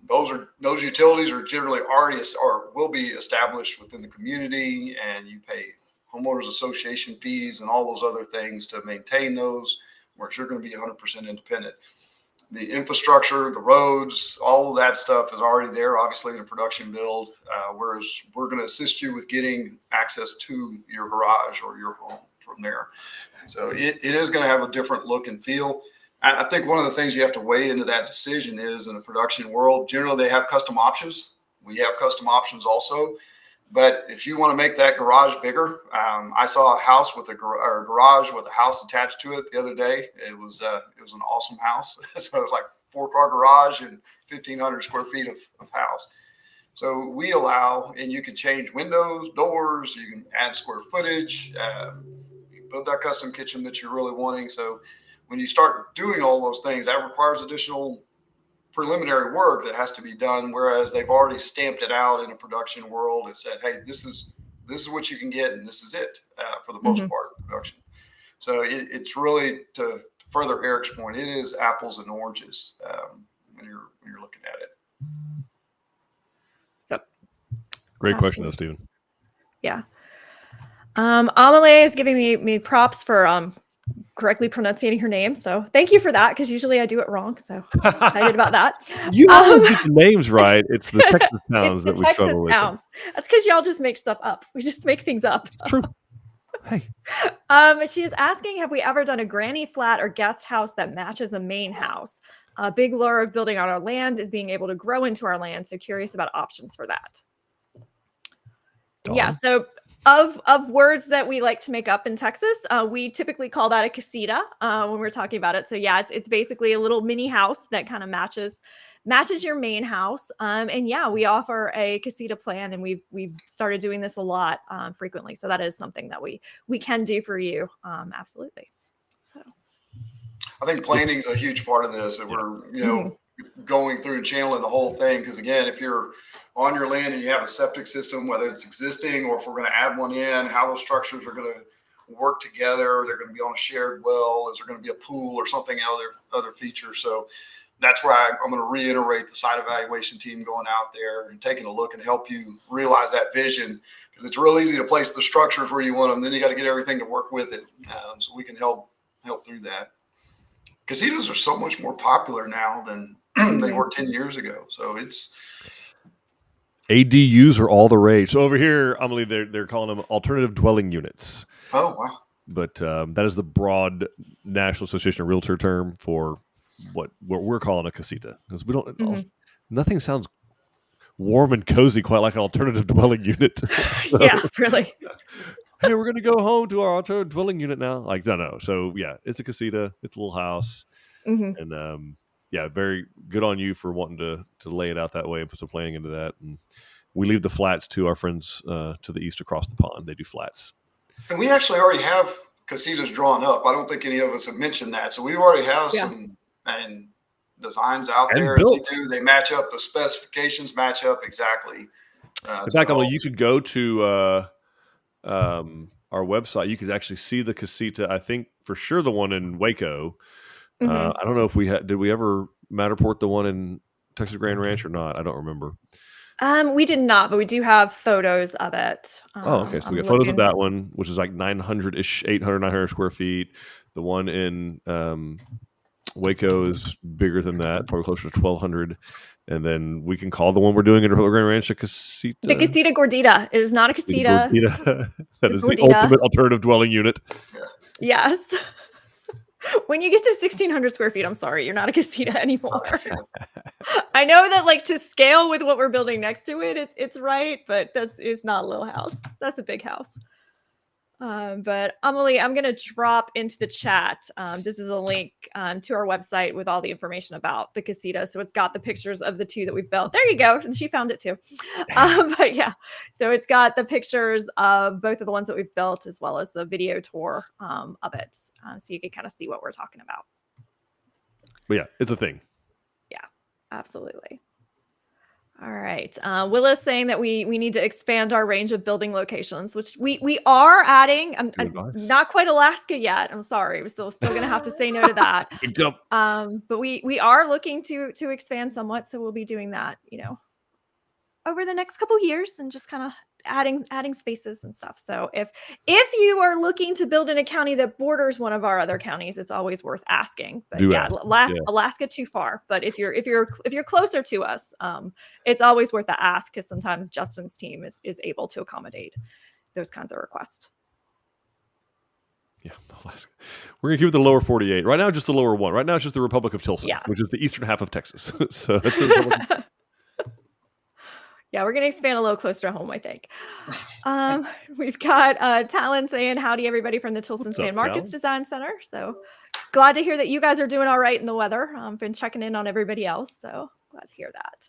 those utilities are generally already or will be established within the community, and you pay homeowners association fees and all those other things to maintain those, whereas you're going to be 100% independent. The infrastructure, the roads, all of that stuff is already there, obviously, in a production build, whereas we're going to assist you with getting access to your garage or your home from there. So it is going to have a different look and feel. I think one of the things you have to weigh into that decision is, in a production world, generally they have custom options. We have custom options also. But if you want to make that garage bigger, I saw a house with a garage with a house attached to it the other day. It was an awesome house. So it was like 4-car garage and 1,500 square feet of house. So we allow, and you can change windows, doors, you can add square footage, you can build that custom kitchen that you're really wanting. So when you start doing all those things, that requires additional preliminary work that has to be done, whereas they've already stamped it out in a production world and said, hey, this is what you can get, and this is it for the most part of production. So it's really, to further Eric's point, it is apples and oranges when you're looking at it. Yep. Great question though, Stephen. Yeah. Amelie is giving me props for correctly pronouncing her name. So thank you for that, because usually I do it wrong. So I'm excited about that. You always get the names right. It's the Texas towns that we struggle with. That's because y'all just make stuff up. We just make things up. It's true. Hey. She is asking, have we ever done a granny flat or guest house that matches a main house? A big lure of building on our land is being able to grow into our land. So curious about options for that. Dawn? Yeah. So of words that we like to make up in Texas, we typically call that a casita when we're talking about it. So yeah, it's basically a little mini house that kind of matches your main house. And yeah, we offer a casita plan, and we've started doing this a lot frequently. So that is something that we can do for you. Absolutely. So I think planning is a huge part of this, that we're, going through and channeling the whole thing. Because again, if you're on your land and you have a septic system, whether it's existing or if we're going to add one in, how those structures are going to work together. They're going to be on a shared well. Is there going to be a pool or something other feature? So that's where I'm going to reiterate the site evaluation team going out there and taking a look and help you realize that vision, because it's real easy to place the structures where you want them. Then you got to get everything to work with it. So we can help through that. Casitas are so much more popular now than they were 10 years ago. So it's ADUs are all the rage. So over here, Amelie, they're calling them alternative dwelling units. Oh, wow. But that is the broad National Association of Realtor term for what we're calling a casita, because we don't. Nothing sounds warm and cozy quite like an alternative dwelling unit. So, yeah, really. Hey, we're gonna go home to our alternative dwelling unit now. Like, no. So yeah, it's a casita. It's a little house, and yeah, very good on you for wanting to lay it out that way and put some planning into that. And we leave the flats to our friends to the east across the pond. They do flats. And we actually already have casitas drawn up. I don't think any of us have mentioned that. So we already have some and designs out and there. Built. They match up. The specifications match up exactly. In fact, Amelie, you could go to our website, you could actually see the casita. I think for sure the one in Waco. Mhm. I don't know if did we ever Matterport the one in Texas Grand Ranch or not? I don't remember. We did not, but we do have photos of it. Oh, okay. So we I'm got photos of looking. that one, which is like 900-ish, 800, 900 square feet. The one in Waco is bigger than that, probably closer to 1,200. And then we can call the one we're doing in Grand Ranch a casita. The casita gordita. It is not a casita. Gordita. That is the Gordita. ultimate alternative dwelling unit. Yes. When you get to 1,600 square feet, I'm sorry, you're not a casita anymore. I know that, like, to scale with what we're building next to it, it's right, but it's not a little house. That's a big house. But Amelie, I'm going to drop into the chat. This is a link to our website with all the information about the casita. So it's got the pictures of the two that we've built. There you go. And she found it too. But yeah, so it's got the pictures of both of the ones that we've built as well as the video tour of it. So you can kind of see what we're talking about. But yeah, it's a thing. Yeah, absolutely. All right. Willa's saying that we need to expand our range of building locations, which we are adding. Not quite Alaska yet. I'm sorry. We're still going to have to say no to that. Big jump. But we are looking to expand somewhat. So we'll be doing that, over the next couple of years and just kind of adding spaces and stuff. So if you are looking to build in a county that borders one of our other counties, it's always worth asking. But Alaska too far. But if you're closer to us, it's always worth the ask, because sometimes Justin's team is able to accommodate those kinds of requests. Yeah, Alaska. We're gonna keep it the lower 48 right now. Just the lower one. Right now, it's just the Republic of Tilson, which is the eastern half of Texas. So that's the Yeah, we're going to expand a little closer to home, I think. We've got Talon saying, howdy, everybody from the Tilson San Marcos Design Center. So glad to hear that you guys are doing all right in the weather. I've been checking in on everybody else, so glad to hear that.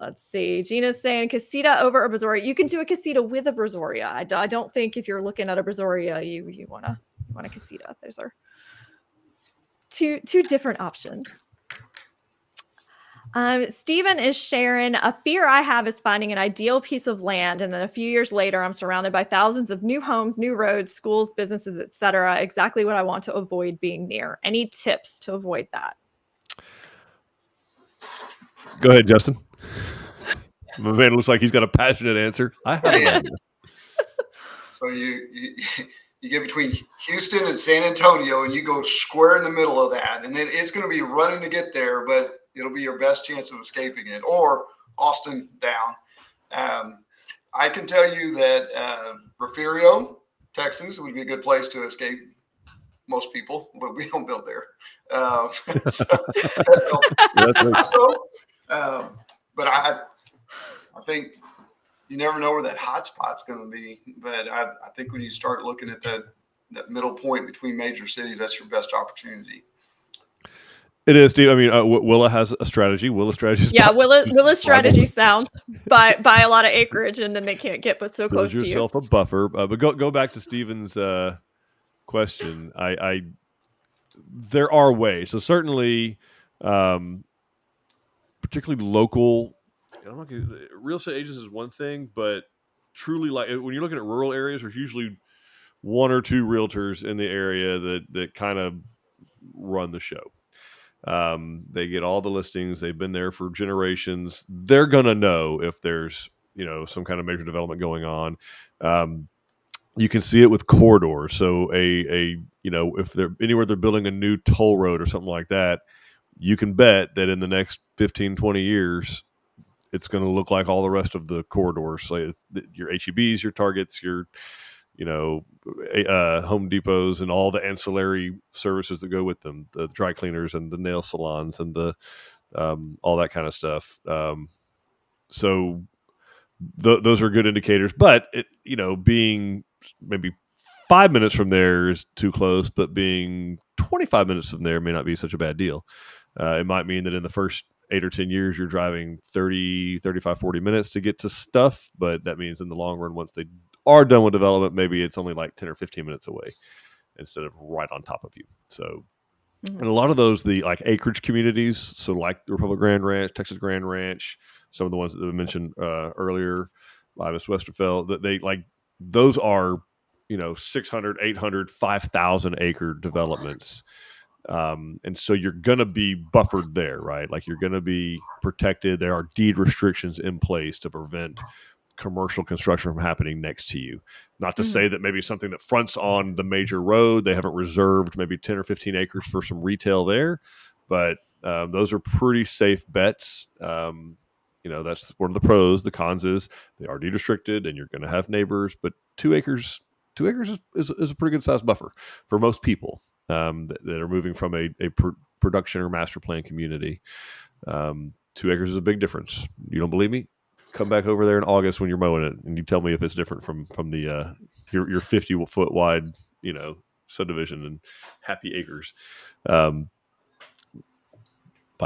Let's see. Gina's saying casita over a Brazoria. You can do a casita with a Brazoria. I don't think if you're looking at a Brazoria, you want a casita. Those are two different options. Stephen is sharing, a fear I have is finding an ideal piece of land, and then a few years later, I'm surrounded by thousands of new homes, new roads, schools, businesses, etc. Exactly what I want to avoid being near. Any tips to avoid that? Go ahead, Justin. My man looks like he's got a passionate answer. I have an idea. So you get between Houston and San Antonio, and you go square in the middle of that, and then it's going to be running to get there, but it'll be your best chance of escaping it. Or Austin down. I can tell you that Refugio, Texas, would be a good place to escape most people, but we don't build there. But I think you never know where that hot spot's going to be. But I think when you start looking at that middle point between major cities, that's your best opportunity. It is, Steve. I mean, Willa has a strategy. Willa's strategy. Yeah, Willa's strategy sound buy a lot of acreage, and then they can't get but so close to you. Yourself a buffer. But go back to Stephen's question. There are ways. So certainly, particularly local. Real estate agents is one thing, but truly, like when you're looking at rural areas, there's usually one or two realtors in the area that kind of run the show. They get all the listings. They've been there for generations. They're gonna know if there's some kind of major development going on. You can see it with corridors. So if they're anywhere they're building a new toll road or something like that, you can bet that in the next 15, 20 years, it's going to look like all the rest of the corridors. So your HEBs, your Targets, your Home Depots, and all the ancillary services that go with them, the dry cleaners and the nail salons and the all that kind of stuff. So those are good indicators. But being maybe 5 minutes from there is too close, but being 25 minutes from there may not be such a bad deal. It might mean that in the first 8 or 10 years, you're driving 30, 35, 40 minutes to get to stuff. But that means in the long run, once they are done with development, maybe it's only like 10 or 15 minutes away instead of right on top of you. So, and a lot of those, the like acreage communities, so like the Republic Grand Ranch, Texas Grand Ranch, some of the ones that we mentioned earlier by Ms. Westerfeld, that they like those are, 600, 800, 5,000 acre developments. And so you're going to be buffered there, right? Like you're going to be protected. There are deed restrictions in place to prevent commercial construction from happening next to you. Not to say that maybe something that fronts on the major road, they haven't reserved maybe 10 or 15 acres for some retail there, but those are pretty safe bets. That's one of the pros. The cons is they are deed restricted and you're going to have neighbors, but 2 acres is a pretty good size buffer for most people that are moving from a production or master plan community. 2 acres is a big difference. You don't believe me? Come back over there in August when you're mowing it, and you tell me if it's different from the your 50-foot wide subdivision and happy acres. By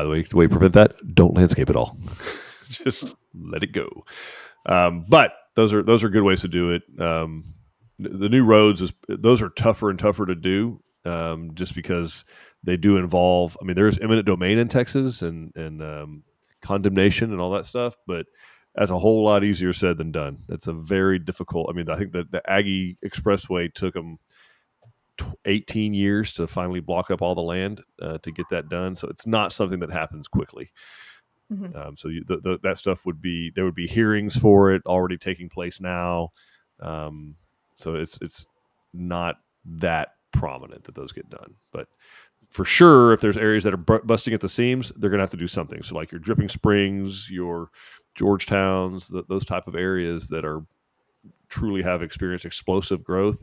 the way you prevent that, don't landscape it all. Just let it go. But those are good ways to do it. The new roads those are tougher and tougher to do, just because they do involve. I mean, there's eminent domain in Texas and condemnation and all that stuff, but that's a whole lot easier said than done. That's a very difficult. I mean, I think that the Aggie Expressway took them 18 years to finally block up all the land to get that done. So it's not something that happens quickly. So that stuff there would be hearings for it already taking place now. So it's not that prominent that those get done, but for sure, if there's areas that are busting at the seams, they're going to have to do something. So like your Dripping Springs, your Georgetowns, those type of areas that are truly have experienced explosive growth,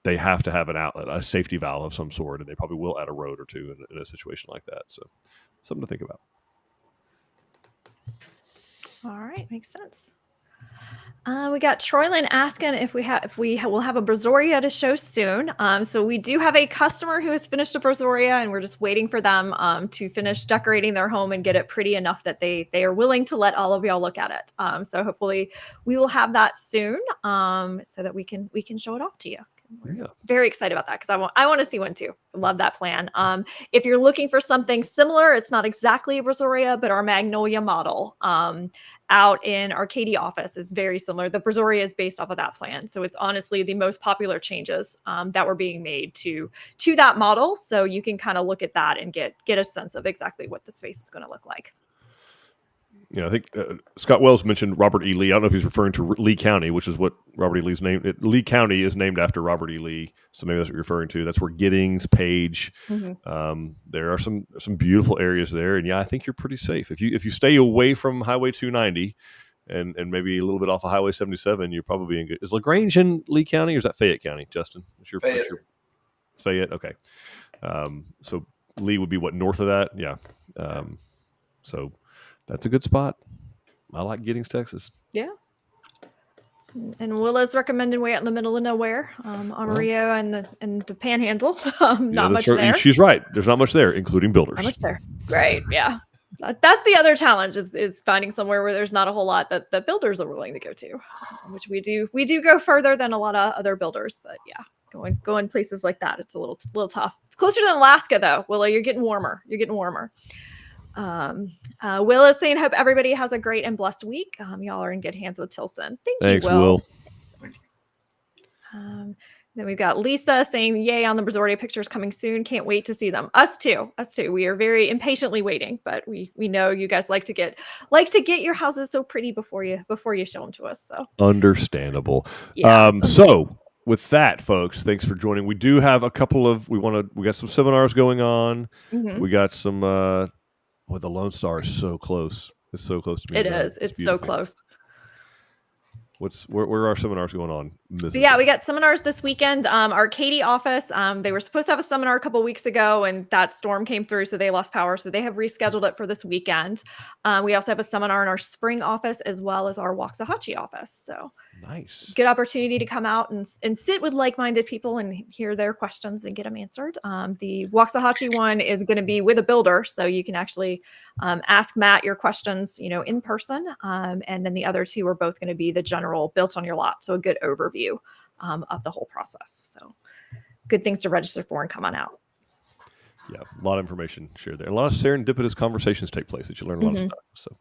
they have to have an outlet, a safety valve of some sort, and they probably will add a road or two in a situation like that. So something to think about. All right, makes sense. We got Troylyn asking if we will have a Brazoria to show soon. So we do have a customer who has finished a Brazoria, and we're just waiting for them to finish decorating their home and get it pretty enough that they are willing to let all of y'all look at it. So hopefully we will have that soon, so that we can show it off to you. We're very excited about that because I want to see one too. I love that plan. If you're looking for something similar, it's not exactly a Brazoria, but our Magnolia model out in Arcadia office is very similar. The Brazoria is based off of that plan. So it's honestly the most popular changes that were being made to that model. So you can kind of look at that and get a sense of exactly what the space is going to look like. I think Scott Wells mentioned Robert E. Lee. I don't know if he's referring to Lee County, which is what Robert E. Lee's named. Lee County is named after Robert E. Lee, so maybe that's what you're referring to. That's where Giddings, Page. There are some beautiful areas there, and I think you're pretty safe if you stay away from Highway 290 and maybe a little bit off of Highway 77. You're probably in good. Is LaGrange in Lee County or is that Fayette County, Justin? Fayette. It's Fayette. Okay, so Lee would be what, north of that? Yeah. So. That's a good spot. I like Giddings, Texas. Yeah. And Willa's recommended way out in the middle of nowhere, Amarillo and the Panhandle. Not much there. She's right. There's not much there, including builders. Not much there. Right. Yeah. That's the other challenge is finding somewhere where there's not a whole lot that builders are willing to go to, which we do. We do go further than a lot of other builders, but yeah, going places like that, it's a little tough. It's closer to Alaska though. Willa, you're getting warmer. Will is saying, hope everybody has a great and blessed week. Y'all are in good hands with Tilson. Thanks, you, Will. Thank you. Then we've got Lisa saying, yay on the Brazoria pictures coming soon. Can't wait to see them. Us too. We are very impatiently waiting, but we know you guys like to get your houses so pretty before you show them to us. So understandable. Yeah, so with that, folks, thanks for joining. We do have a couple of, we got some seminars going on. We got some, the Lone Star is so close. It's so close to me. It is. It's so close. Where are seminars going on? So we got seminars this weekend. Arcadia office. They were supposed to have a seminar a couple weeks ago, and that storm came through, so they lost power. So they have rescheduled it for this weekend. We also have a seminar in our Spring office as well as our Waxahachie office. So nice, good opportunity to come out and sit with like-minded people and hear their questions and get them answered. The Waxahachie one is going to be with a builder, so you can actually ask Matt your questions, in person. And then the other two are both going to be the general built on your lot. So a good overview of the whole process. So good things to register for and come on out. Yeah, a lot of information shared there. A lot of serendipitous conversations take place that you learn a lot of stuff. So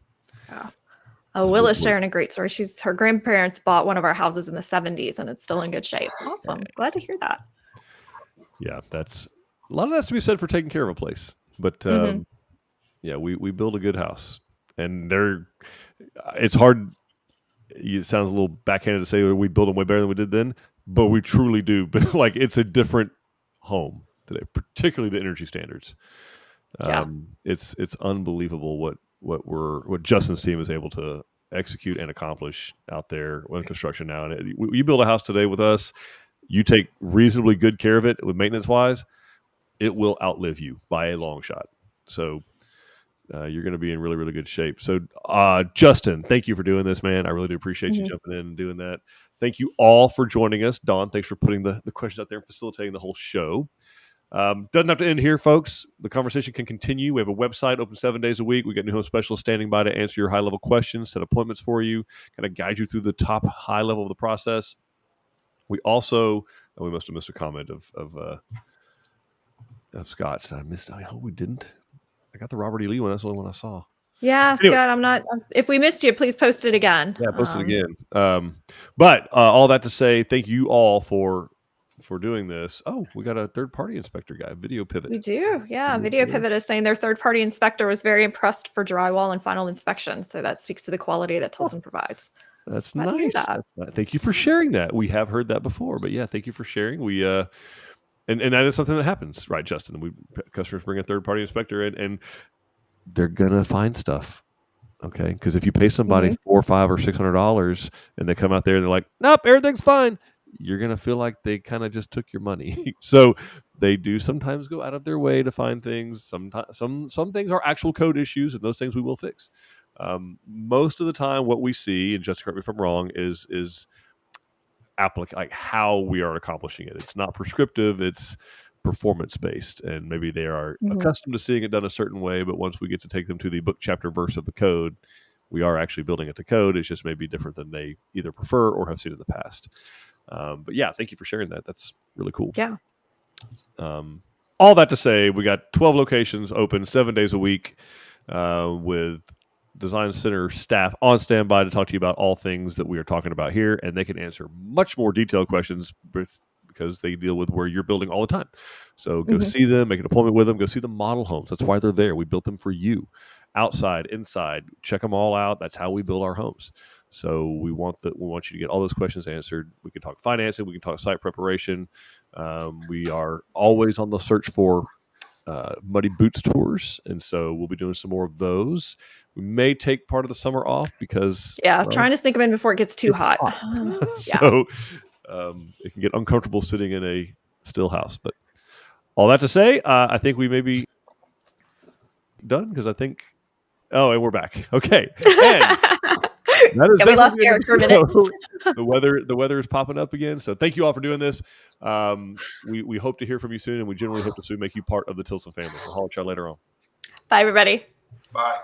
Willa's sharing a great story. Her grandparents bought one of our houses in the 70s and it's still in good shape. Awesome. Glad to hear that. Yeah, that's a lot of that's to be said for taking care of a place. But yeah, we build a good house, and it's hard. It sounds a little backhanded to say we build them way better than we did then, but we truly do. But like, it's a different home today, particularly the energy standards. It's unbelievable what Justin's team is able to execute and accomplish out there in construction now. And you build a house today with us, you take reasonably good care of it with maintenance wise, it will outlive you by a long shot. So you're going to be in really, really good shape. So Justin, thank you for doing this, man. I really do appreciate you jumping in and doing that. Thank you all for joining us. Dawn, thanks for putting the questions out there and facilitating the whole show. Doesn't have to end here, folks. The conversation can continue. We have a website open 7 days a week. We got new home specialists standing by to answer your high-level questions, set appointments for you, kind of guide you through the top high level of the process. We also, we must have missed a comment of Scott's. I missed. I hope we didn't. I got the Robert E. Lee one. That's the only one I saw. Yeah, anyway. Scott, if we missed you, please post it again. Yeah, post it again. But all that to say, thank you all for doing this. Oh, we got a third-party inspector guy, Video Pivot. We do, yeah. Video Pivot is saying their third-party inspector was very impressed for drywall and final inspection. So that speaks to the quality that Tilson provides. That's nice. Thank you for sharing that. We have heard that before, but yeah, thank you for sharing. We and that is something that happens, right, Justin? Customers bring a third-party inspector in, and they're gonna find stuff. Okay, because if you pay somebody $400 or $500 or $600 and they come out there and they're like, "Nope, everything's fine," you're going to feel like they kind of just took your money. So they do sometimes go out of their way to find things. Sometimes some things are actual code issues, and those things we will fix. Most of the time what we see, and just correct me if I'm wrong, is like how we are accomplishing it. It's not prescriptive, it's performance-based, and maybe they are accustomed to seeing it done a certain way, but once we get to take them to the book, chapter, verse of the code, we are actually building it to code. It's just maybe different than they either prefer or have seen in the past. But yeah, thank you for sharing that. That's really cool. Yeah. All that to say, we got 12 locations open 7 days a week with Design Center staff on standby to talk to you about all things that we are talking about here, and they can answer much more detailed questions because they deal with where you're building all the time. So go see them, make an appointment with them, go see the model homes. That's why they're there. We built them for you. Outside, inside, check them all out. That's how we build our homes. So we want you to get all those questions answered. We can talk financing. We can talk site preparation. We are always on the search for muddy boots tours, and so we'll be doing some more of those. We may take part of the summer off because trying to sneak them in before it gets too hot. So it can get uncomfortable sitting in a still house. But all that to say, I think we may be done because I think. Oh, and we're back. Okay. And we lost Eric for a minute. The weather is popping up again. So thank you all for doing this. We hope to hear from you soon, and we generally hope to soon make you part of the Tilson family. We'll holler at y'all later on. Bye, everybody. Bye.